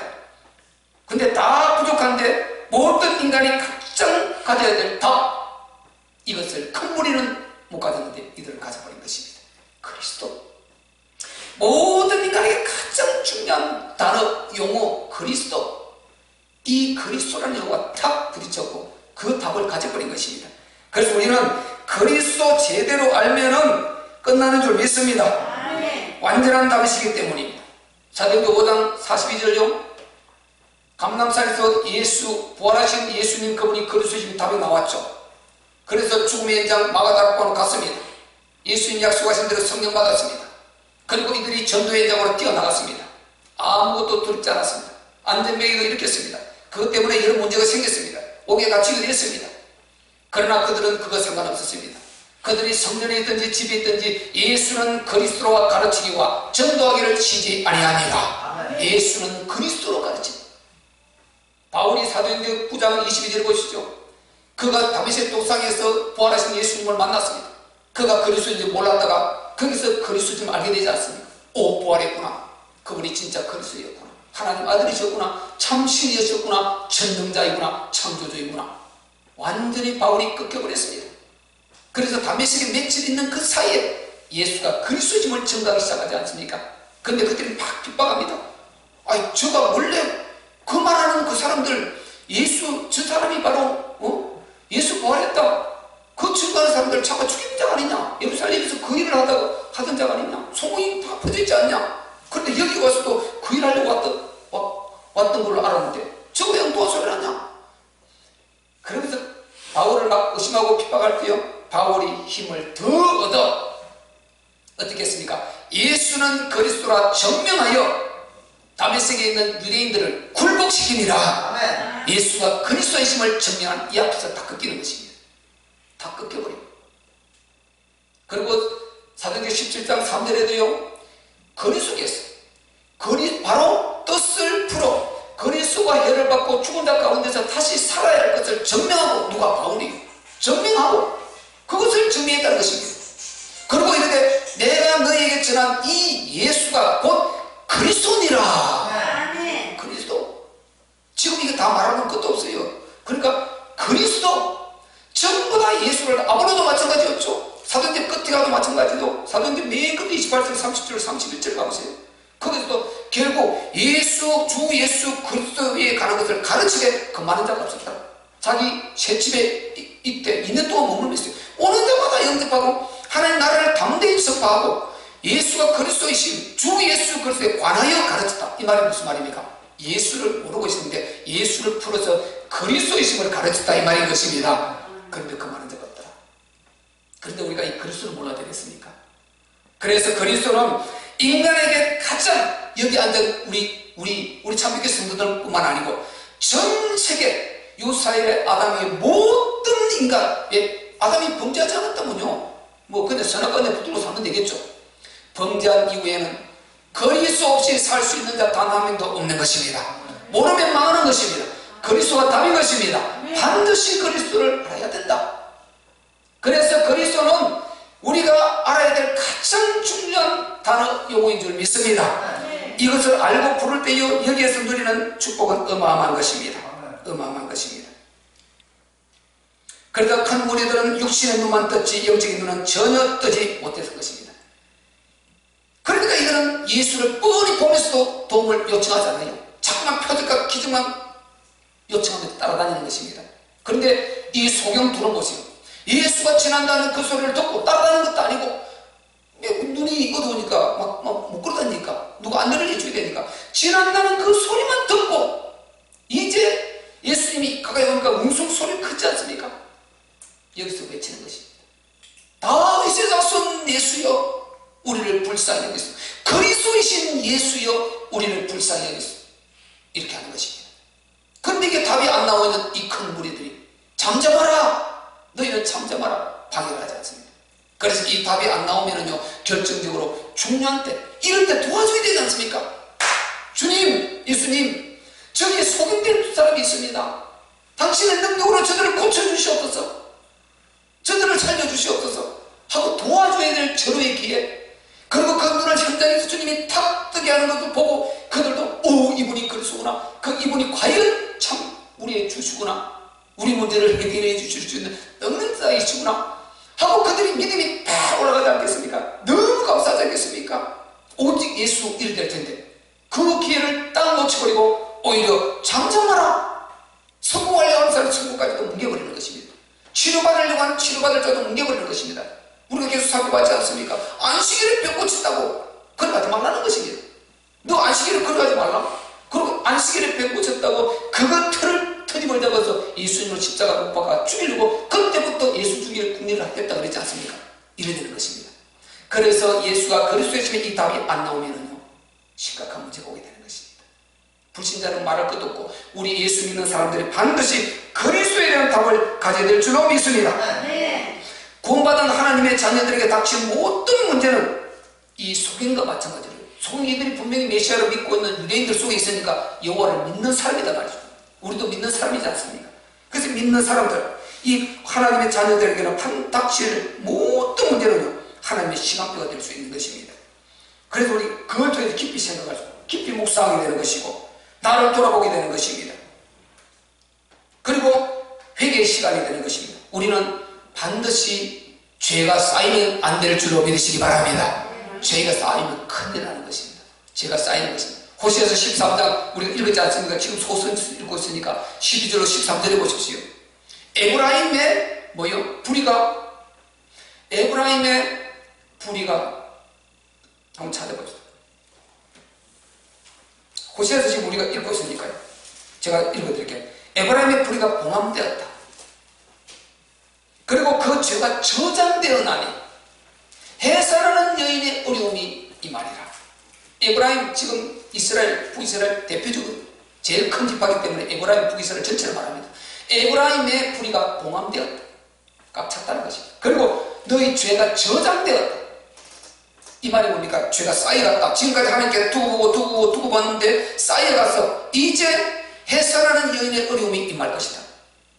근데 다 부족한데 모든 인간이 가장 가져야 될 답, 이것을 큰 무리는 못 가졌는데 이들은 가져버린 것입니다. 그리스도. 모든 인간에게 가장 중요한 단어, 용어, 그리스도. 이 그리스도라는 용어가 탁 부딪혔고 그 답을 가져버린 것입니다. 그래서 우리는 그리스도 제대로 알면은 끝나는 줄 믿습니다. 완전한 답이시기 때문입니다. 사도행전 5장 42절요, 감람산에서 예수, 부활하신 예수님 그분이 그리스도신 답이 나왔죠. 그래서 죽음의 현장 마가다락방으로 갔습니다. 예수님 약속하신 대로 성령 받았습니다. 그리고 이들이 전도 현장으로 뛰어나갔습니다. 아무것도 두렵지 않았습니다. 안전벨트도 일으켰습니다. 그것 때문에 여러 문제가 생겼습니다. 옥에 갇히게 되었습니다. 그러나 그들은 그거 상관없었습니다. 그들이 성전에 있든지 집에 있든지 예수는 그리스도와 가르치기와 전도하기를 쉬지 아니합니다. 예수는 그리스도로 가르칩니다. 바울이 사도행전 9장 22절 보시죠. 그가 다메섹 도상에서 부활하신 예수님을 만났습니다. 그가 그리스도인지 몰랐다가 거기서 그리스도를 알게 되지 않습니까? 오, 부활했구나. 그분이 진짜 그리스도였구나. 하나님 아들이셨구나. 참 신이셨구나. 전능자이구나. 창조주이구나. 완전히 바울이 꺾여버렸습니다. 그래서 다메섹에 며칠 있는 그 사이에 예수가 그리스도임을 증거하기 시작하지 않습니까? 그런데 그들이 막 핍박합니다. 아이, 저가 원래 그 말하는 그 사람들, 예수, 저 사람이 바로 예수 부활했다, 그 증거하는 사람들 잡아 죽이는 자가 아니냐, 예루살렘에서 그 일을 하던 자가 아니냐, 소문이 다 퍼져 있지 않냐. 그런데 여기 와서도 그 일 하려고 왔던 걸로 알았는데 저 왜 도와소리를 하냐. 그러면서 바울을 막 의심하고 핍박할 때요, 바울이 힘을 더 얻어 어떻게 했습니까? 예수는 그리스도라 증명하여 다메섹에 있는 유대인들을 굴복시키니라. 예수가 그리스도의 힘을 증명한 이 앞에서 다 꺾이는 것입니다. 다 꺾여버립니다. 그리고 사도행전 17장 3절에도요, 그리스도께서 바로 뜻을 풀어 그리스도가 혈을 받고 죽은 자 가운데서 다시 살아야 할 것을 증명하고, 누가? 바울이 증명하고 그것을 증명했다는 것입니다. 그리고 이렇게 내가 너희에게 전한 이 예수가 곧 그리스도니라. 그리스도. 지금 이게 다 말하는 것도 없어요. 그러니까 그리스도, 전부 다 예수를, 아브라함도 마찬가지였죠. 사도행전 끝에 가도 마찬가지로 사도행전 맨 끝에 28절 30절 31절 가보세요. 거기서도 결국 주 예수 그리스도에 가는 것을 가르치게 그 많은 자가 없었다. 자기 새집에 이때 2년 동안 머물며 있어요. 오는 데마다 영접하고 하나님 나라를 담대히 선포하고 예수가 그리스도이신 주 예수 그리스도에 관하여 가르쳤다. 이 말이 무슨 말입니까? 예수를 모르고 있었는데 예수를 풀어서 그리스도이심을 가르쳤다 이 말인 것입니다. 그런데 그 많은 자가 없더라. 그런데 우리가 이 그리스도를 몰라야 되겠습니까? 그래서 그리스도는 인간에게 가장 여기 앉은 우리 참교회 성도들뿐만 아니고 전 세계 유사일의 아담의 모든 인간, 아담이 범죄하지 않았다면요 근데 선악과에 붙들고 살면 되겠죠. 범죄한 이후에는 그리스도 없이 살 수 있는 자 단 한 명도 없는 것입니다. 모르면 망하는 것입니다. 그리스도가 답인 것입니다. 반드시 그리스도를 알아야 된다. 그래서 그리스도는 우리가 알아야 될 가장 중요한 단어 용어인 줄 믿습니다. 이것을 알고 부를 때 여기에서 누리는 축복은 어마어마한 것입니다. 어마어마한 것입니다. 그러다 큰 무리들은 육신의 눈만 떴지 영적인 눈은 전혀 뜨지 못했을 것입니다. 그러니까 이들은 예수를 뻔히 보면서도 도움을 요청하잖아요. 자꾸만 표적과 기적만 요청하며 따라다니는 것입니다. 그런데 이 소경 들어보세요. 예수가 지난다는 그 소리를 듣고 따라다니는 것도 아니고 눈이 어두우니까 막 못 걸어다니니까 누가 안내를 해줘야 되니까 지난다는 그 소리만 듣고 이제 예수님이 가까이 오니까 웅성 소리 크지 않습니까? 여기서 외치는 것입니다. 다윗의 자손 예수여 우리를 불쌍히 여기소. 그리스도이신 예수여 우리를 불쌍히 여기소. 이렇게 하는 것입니다. 그런데 이게 답이 안 나오는 이 큰 무리들이 잠잠하라 너희는 잠잠하라 방해를 하지 않습니다. 그래서 이 답이 안 나오면은요 결정적으로 중요한 때 이럴 때 도와줘야 되지 않습니까? 주님 예수님 저기 소경될 사람이 있습니다. 당신의 능력으로 저들을 고쳐주시옵소서. 저들을 살려주시옵소서 하고 도와줘야 될 절호의 기회. 그리고 그 눈을 현장에서 주님이 탁 뜨게 하는 것을 보고 그들도 오 이분이 그리스도구나. 이분이 과연 참 우리의 주시구나. 우리 문제를 해결해 주실 수 있는 능력자이시구나 하고 그들이 믿음이 팍 올라가지 않겠습니까? 너무 감사하지 않겠습니까? 오직 예수 일 될 텐데 그 기회를 딱 놓쳐버리고 오히려 잠잠하라. 성공하려고 하는 사람 성공까지도 뭉개버리는 것입니다. 치료받으려고 하는 치료받을 자도 뭉개버리는 것입니다. 우리가 계속 살펴봤지 않습니까? 안식일에 뼈 꽂혔다고 걸어가지 말라는 것입니다. 너 안식일에 걸어가지 말라. 그리고 안식일에 뼈 꽂혔다고 그거 틀을 잡아서 예수님을 십자가 못 박아 죽이려고 그때부터 예수 죽이를 국리를 하겠다 그랬지 않습니까? 이래 되는 것입니다. 그래서 예수가 그리스도이시면 이 답이 안 나오면은요 심각한 문제가 오게 되는 것입니다. 불신자는 말할 것도 없고 우리 예수 믿는 사람들이 반드시 그리스도에 대한 답을 가져야 될 줄로 믿습니다. 구원받은 하나님의 자녀들에게 닥친 모든 문제는 이 속임과 마찬가지로 속임이들이 분명히 메시아를 믿고 있는 유대인들 속에 있으니까 여호와를 믿는 사람이다 말이죠. 우리도 믿는 사람이지 않습니까? 그래서 믿는 사람들 이 하나님의 자녀들에게는 닥칠 모든 문제는요 하나님의 시간표가 될 수 있는 것입니다. 그래서 우리 그걸 통해서 깊이 생각하고 깊이 묵상하게 되는 것이고 나를 돌아보게 되는 것입니다. 그리고 회개의 시간이 되는 것입니다. 우리는 반드시 죄가 쌓이면 안 될 줄로 믿으시기 바랍니다. 죄가 쌓이면 큰일 나는 것입니다. 죄가 쌓이는 것입니다. 호세아서 13장 우리가 읽었지 않습니까? 지금 소설 읽고 있으니까 12절로 13절에 보십시오. 에브라임의 불의가 한번 찾아봅시다. 호세아서 지금 우리가 읽고 있으니까요. 제가 읽어드릴게요. 에브라임의 불의가 봉함되었다. 그리고 그 죄가 저장되어나니 해산하는 여인의 어려움이 이 말이라. 에브라임 지금 이스라엘, 북이스라엘 대표적으로 제일 큰 지파이기 때문에 에브라임, 북이스라엘 전체를 말합니다. 에브라임의 불의가 봉함되었다. 꽉 찼다는 것입니다. 그리고 너희 죄가 저장되었다. 이 말이 뭡니까? 죄가 쌓여갔다. 지금까지 하나님께 두고 봤는데 쌓여가서 이제 해산하는 여인의 어려움이 임할 것이다.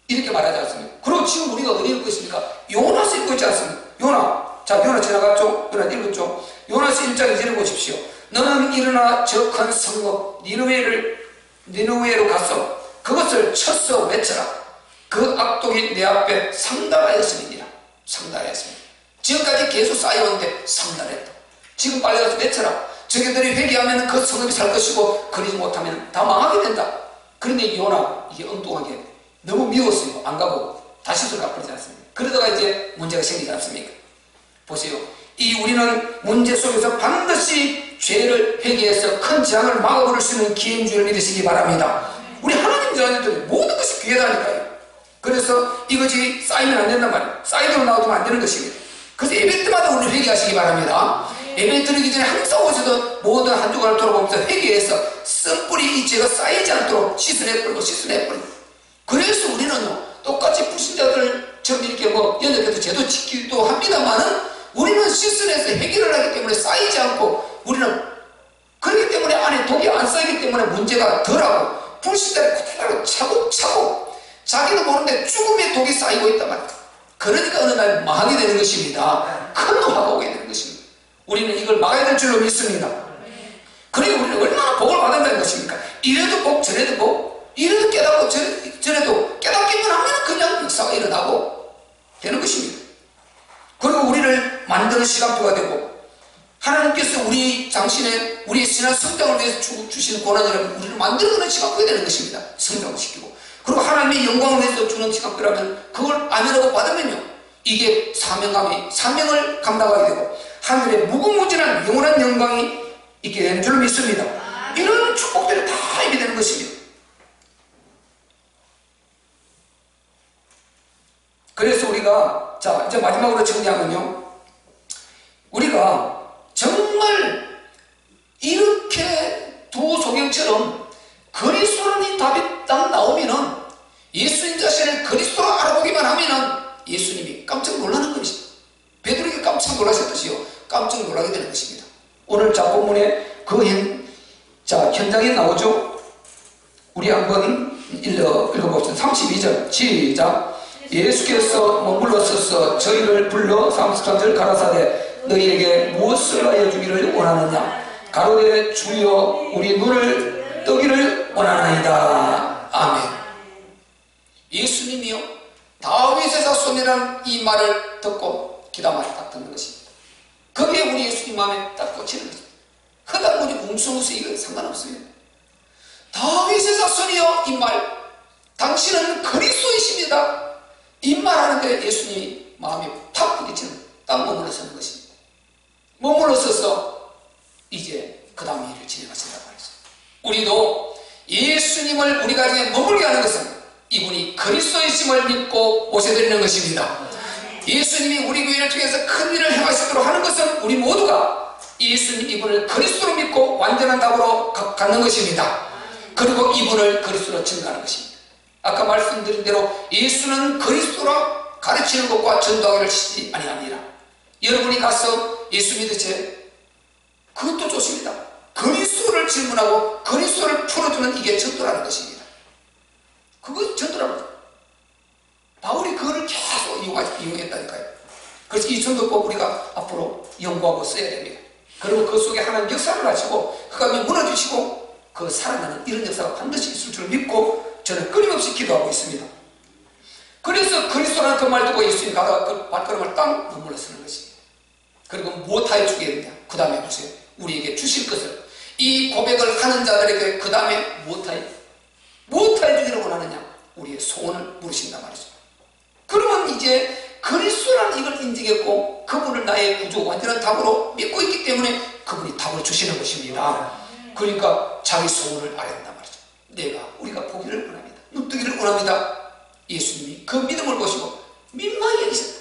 이렇게 말하지 않습니까? 그리고 지금 우리가 어디 읽고 있습니까? 요나서 읽고 있지 않습니까? 요나 지나갔죠? 요나 읽었죠? 요나서 1장 2절을 보십시오. 너는 일어나 저 큰 성읍 니느웨로 가서 그것을 쳐서 외쳐라. 그 악독이 내 앞에 상달하였음이니라. 상달하였습니다. 지금까지 계속 쌓여오는데 상달했다. 지금 빨리 가서 외쳐라. 저기들이 회개하면 그 성읍이 살 것이고 그러지 못하면 다 망하게 된다. 그런데 요나 이게 엉뚱하게 너무 미웠어요. 안 가고 다시도 갚지 않습니다. 그러다가 이제 문제가 생기지 않습니까? 보세요. 이 우리는 문제 속에서 반드시 죄를 회개해서 큰 재앙을 막아버릴 수 있는 기회인 줄 믿으시기 바랍니다. 우리 하나님 자녀들이 모든 것이 귀하다니까요. 그래서 이것이 쌓이면 안 된단 말이에요. 쌓이도록 놔두면 안 되는 것입니다. 그래서 예배 때마다 우리 회개하시기 바랍니다. 예배 드리기 전에 항상 오셔서 모든 한 주간을 돌아보면서 회개해서 쓴뿌리 이 죄가 쌓이지 않도록 씻어내버리고 씻어내버리고. 그래서 우리는 똑같이 불신자들처럼 이렇게 연약해도 죄도 지키기도 합니다만은 우리는 씻어내서 해결을 하기 때문에 쌓이지 않고, 우리는 그렇기 때문에 안에 독이 안 쌓이기 때문에 문제가 덜하고, 불신자를 그대로 차곡차곡 자기도 모르는데 죽음의 독이 쌓이고 있단 말이에요. 그러니까 어느 날 망하게 되는 것입니다. 큰 노화가 오게 되는 것입니다. 우리는 이걸 막아야 될 줄로 믿습니다. 그러니까 우리는 얼마나 복을 받는다는 것입니까? 이래도 복, 저래도 복, 이래도 깨닫고 저래도 깨닫기만 하면 그냥 역사가 일어나고 되는 것입니다. 그리고 우리를 만드는 시간표가 되고, 하나님께서 우리 당신의 우리의 신앙 성장을 위해서 주시는 권한이라면 우리를 만들어가는 시간표가 되는 것입니다. 성장을 시키고, 그리고 하나님의 영광을 위해서 주는 시간표라면 그걸 아멘하고 받으면요, 이게 사명을 감당하게 되고 하늘의 무궁무진한 영원한 영광이 있게 되는 줄 믿습니다. 이런 축복들이 다 있게 되는 것입니다. 그래서 우리가, 자, 이제 마지막으로 정리하면요, 우리가 정말 이렇게 두 소경처럼 그리스도라는 이 답이 딱 나오면은, 예수님 자신을 그리스도로 알아보기만 하면은 예수님이 깜짝 놀라는 것이죠. 베드로에게 깜짝 놀라셨듯이요, 깜짝 놀라게 되는 것입니다. 오늘 본문에 그 현장에 나오죠. 우리 한번 읽어봅시다. 32절 시작. 예수께서 머물러 서서 저희를 불러 33절 가라사대 너희에게 무엇을 하여 주기를 원하느냐. 가로되 주여 우리 눈을 뜨기를 원하나이다. 아멘. 예수님이요, 다윗의 자손이라는 이 말을 듣고 귀담아에 딱 듣는 것입니다. 거기에 우리 예수님 마음에 딱 꽂히는 것입니다. 허다보니 웅성우스 이거 상관없습니다. 다윗의 자손이요, 이 말, 당신은 그리스도이십니다. 이 말하는데 예수님이 마음이 팍 부딪히는, 딱 머물러 서는 것입니다. 머물러 서서 이제 그 다음 일을 진행하신다고 말했어요. 우리도 예수님을 우리 가정에 머물게 하는 것은 이분이 그리스도이심을 믿고 모셔드리는 것입니다. 예수님이 우리 교회를 통해서 큰 일을 행하시도록 하는 것은 우리 모두가 예수님 이분을 그리스도로 믿고 완전한 답으로 갖는 것입니다. 그리고 이분을 그리스도로 증거하는 것입니다. 아까 말씀드린 대로 예수는 그리스도로 가르치는 것과 전도하기를 시지 아니하니라. 여러분이 가서 예수 믿으세요? 그것도 좋습니다. 그리스도를 질문하고 그리스도를 풀어주는 이게 전도라는 것입니다. 그것이 전도라는 거죠. 바울이 그거를 계속 이용했다니까요. 그래서 이 전도법 우리가 앞으로 연구하고 써야 됩니다. 그리고 그 속에 하나님 역사를 하시고 그 가운데 무너지시고 그 살아나는 이런 역사가 반드시 있을 줄 믿고 저는 끊임없이 기도하고 있습니다. 그래서 그리스도라는 그 말 듣고 예수님이 가다가 그 발걸음을 딱 머물러 서는 것입니다. 그리고 무엇하여 주겠느냐. 그 다음에 보세요. 우리에게 주실 것을, 이 고백을 하는 자들에게 그 다음에 무엇하여 주기를 원하느냐. 우리의 소원을 물으신단 말이죠. 그러면 이제 그리스도라는 이걸 인정했고 그분을 나의 구주 완전한 답으로 믿고 있기 때문에 그분이 답을 주시는 것입니다. 그러니까 자기 소원을 아뢰는단 말이죠. 우리가 보기를 원합니다. 눈뜨기를 원합니다. 예수님이 그 믿음을 보시고 민망히 여기셨다.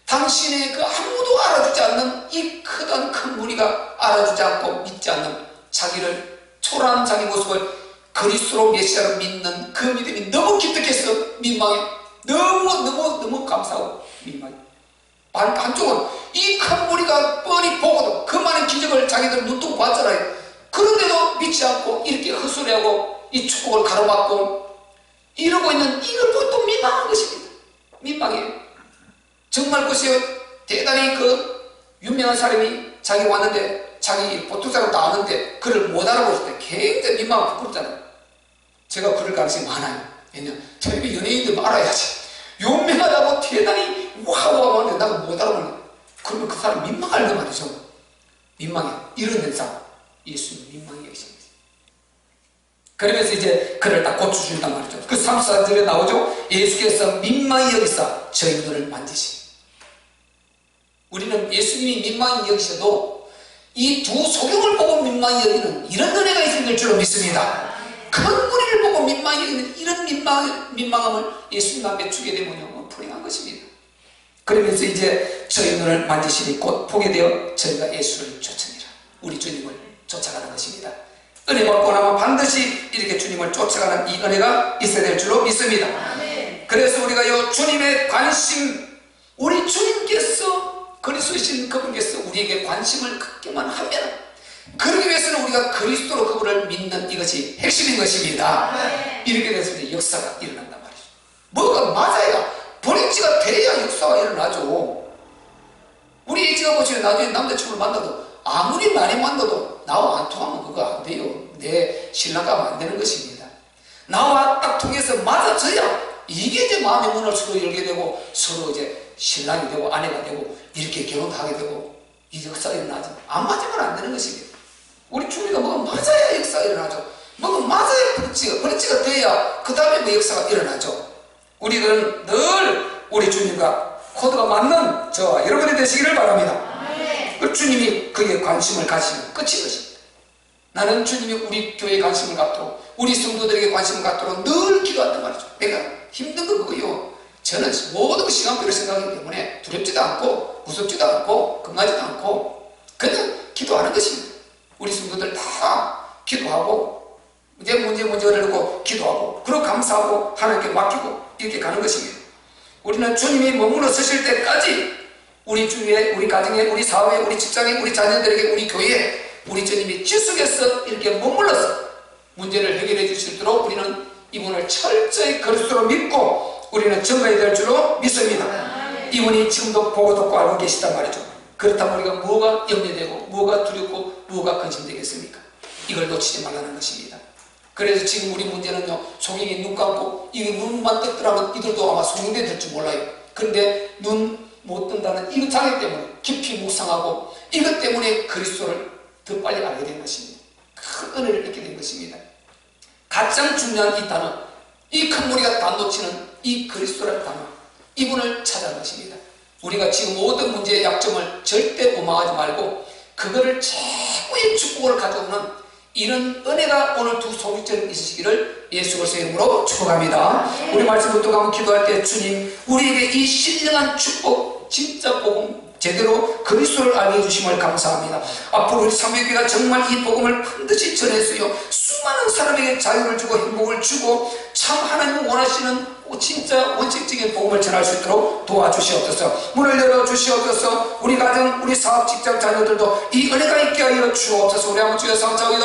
당신의 그 아무도 알아주지 않는 이 크던 큰 무리가 알아주지 않고 믿지 않는 자기를 초라한 자기 모습을 그리스도로 메시아로 믿는 그 믿음이 너무 기특해서 민망해. 너무 감사하고 민망해. 한쪽은 이 큰 무리가 뻔히 보고도 그 많은 기적을 자기들 눈뜨고 봤잖아요. 그런데도 믿지 않고 이렇게 헛소리하고 이 축복을 가로막고 이러고 있는 이걸 보고 또 민망한 것입니다. 민망해요. 정말 보세요. 대단히 그 유명한 사람이 자기 왔는데 자기 보통 사람 다 아는데 그를 못 알아보실 때 굉장히 민망하고 부끄럽잖아요. 제가 그럴 가능성이 많아요. 왜냐면 텔레비 연예인들 알아야지. 유명하다고 대단히 와우 하는데 나도 못 알아보는 거예요. 그러면 그 사람 민망할 거 말이죠. 민망해. 이런 현상 예수님 민망해 계십니다. 그러면서 이제 그를 딱 고쳐준단 말이죠. 그 34절에 나오죠. 예수께서 민망히 여기사 저희 눈을 만지시. 우리는 예수님이 민망히 여기셔도 이 두 소경을 보고 민망히 여기는 이런 은혜가 있을 줄로 믿습니다. 큰 무리를 보고 민망히 여기는 이런 민망함을 예수님 앞에 주게 되면요, 불행한 것입니다. 그러면서 이제 저희 눈을 만지시니 곧 보게 되어 저희가 예수를 쫓으니라. 우리 주님을 쫓아가는 것입니다. 은혜 받고 나면 반드시 이렇게 주님을 쫓아가는 이 은혜가 있어야 될 줄로 믿습니다. 그래서 우리가 이 주님의 관심, 우리 주님께서 그리스도이신 그분께서 우리에게 관심을 갖게만 하면, 그러기 위해서는 우리가 그리스도로 그분을 믿는 이것이 핵심인 것입니다. 이렇게 돼서 이제 역사가 일어난단 말이죠. 뭐가 맞아야, 브릿지가 돼야 역사가 일어나죠. 우리 애지가 보시면 나중에 남자친구를 만나도 아무리 많이 만나도 나와 안 통하면 그거 안 돼요. 내 신랑과 안 되는 것입니다. 나와 딱 통해서 맞아져야 이게 이제 마음의 문을 서로 열게 되고 서로 이제 신랑이 되고 아내가 되고 이렇게 결혼도 하게 되고 이 역사가 일어나죠. 안 맞으면 안 되는 것입니다. 우리 주님과 뭐가 맞아야 역사가 일어나죠. 뭐가 맞아야 브릿지가 돼야 그 다음에 뭐 역사가 일어나죠. 우리는 늘 우리 주님과 코드가 맞는 저와 여러분이 되시기를 바랍니다. 그 주님이 그에 관심을 가지면 끝인 것입니다. 나는 주님이 우리 교회에 관심을 갖도록, 우리 성도들에게 관심을 갖도록 늘 기도한단 말이죠. 내가 힘든 건 그거요. 저는 모든 시간표를 생각하기 때문에 두렵지도 않고 무섭지도 않고 겁나지도 않고 그냥 기도하는 것입니다. 우리 성도들 다 기도하고 이제 문제 얻으려고 기도하고 그리고 감사하고 하나님께 맡기고 이렇게 가는 것입니다. 우리는 주님이 머물러 서실 때까지 우리 주위에, 우리 가정에, 우리 사회에, 우리 직장에, 우리 자녀들에게, 우리 교회에 우리 주님이 지속해서 이렇게 머물러서 문제를 해결해 주실 수 있도록 우리는 이분을 철저히 그리스도로 믿고 우리는 증거해야 될 줄로 믿습니다. 이분이 지금도 보고 듣고 알고 계시단 말이죠. 그렇다면 우리가 뭐가 염려되고 뭐가 두렵고 뭐가 근심되겠습니까? 이걸 놓치지 말라는 것입니다. 그래서 지금 우리 문제는요, 송영이 눈 감고 이 눈만 떴더라면 이들도 아마 송영대 될 줄 몰라요. 그런데 눈 못 뜬다는 이 장애 때문에 깊이 묵상하고 이것 때문에 그리스도를 더 빨리 알게 된 것입니다. 큰 은혜를 얻게 된 것입니다. 가장 중요한 이 단어, 이 큰 무리가 다 놓치는 이 그리스도라는 단어, 이분을 찾아간 것입니다. 우리가 지금 모든 문제의 약점을 절대 도망하지 말고 그거를 최고의 축복을 가져오는 이런 은혜가 오늘 두 소유처럼 있으시기를 예수 그리스도의 이름으로 축복합니다. 우리 말씀부터 가면 기도할 때 주님 우리에게 이 신령한 축복, 진짜 복음 제대로 그리스도를 알게 해주심을 감사합니다. 앞으로 우리 삼위교회가 정말 이 복음을 반드시 전해서요, 수많은 사람에게 자유를 주고 행복을 주고 참 하나님 원하시는 진짜 원칙적인 복음을 전할 수 있도록 도와주시옵소서. 문을 열어주시옵소서. 우리 가정, 우리 사업, 직장 자녀들도 이 은혜가 있게 하여 주옵소서. 우리 한번 주여 삼자기도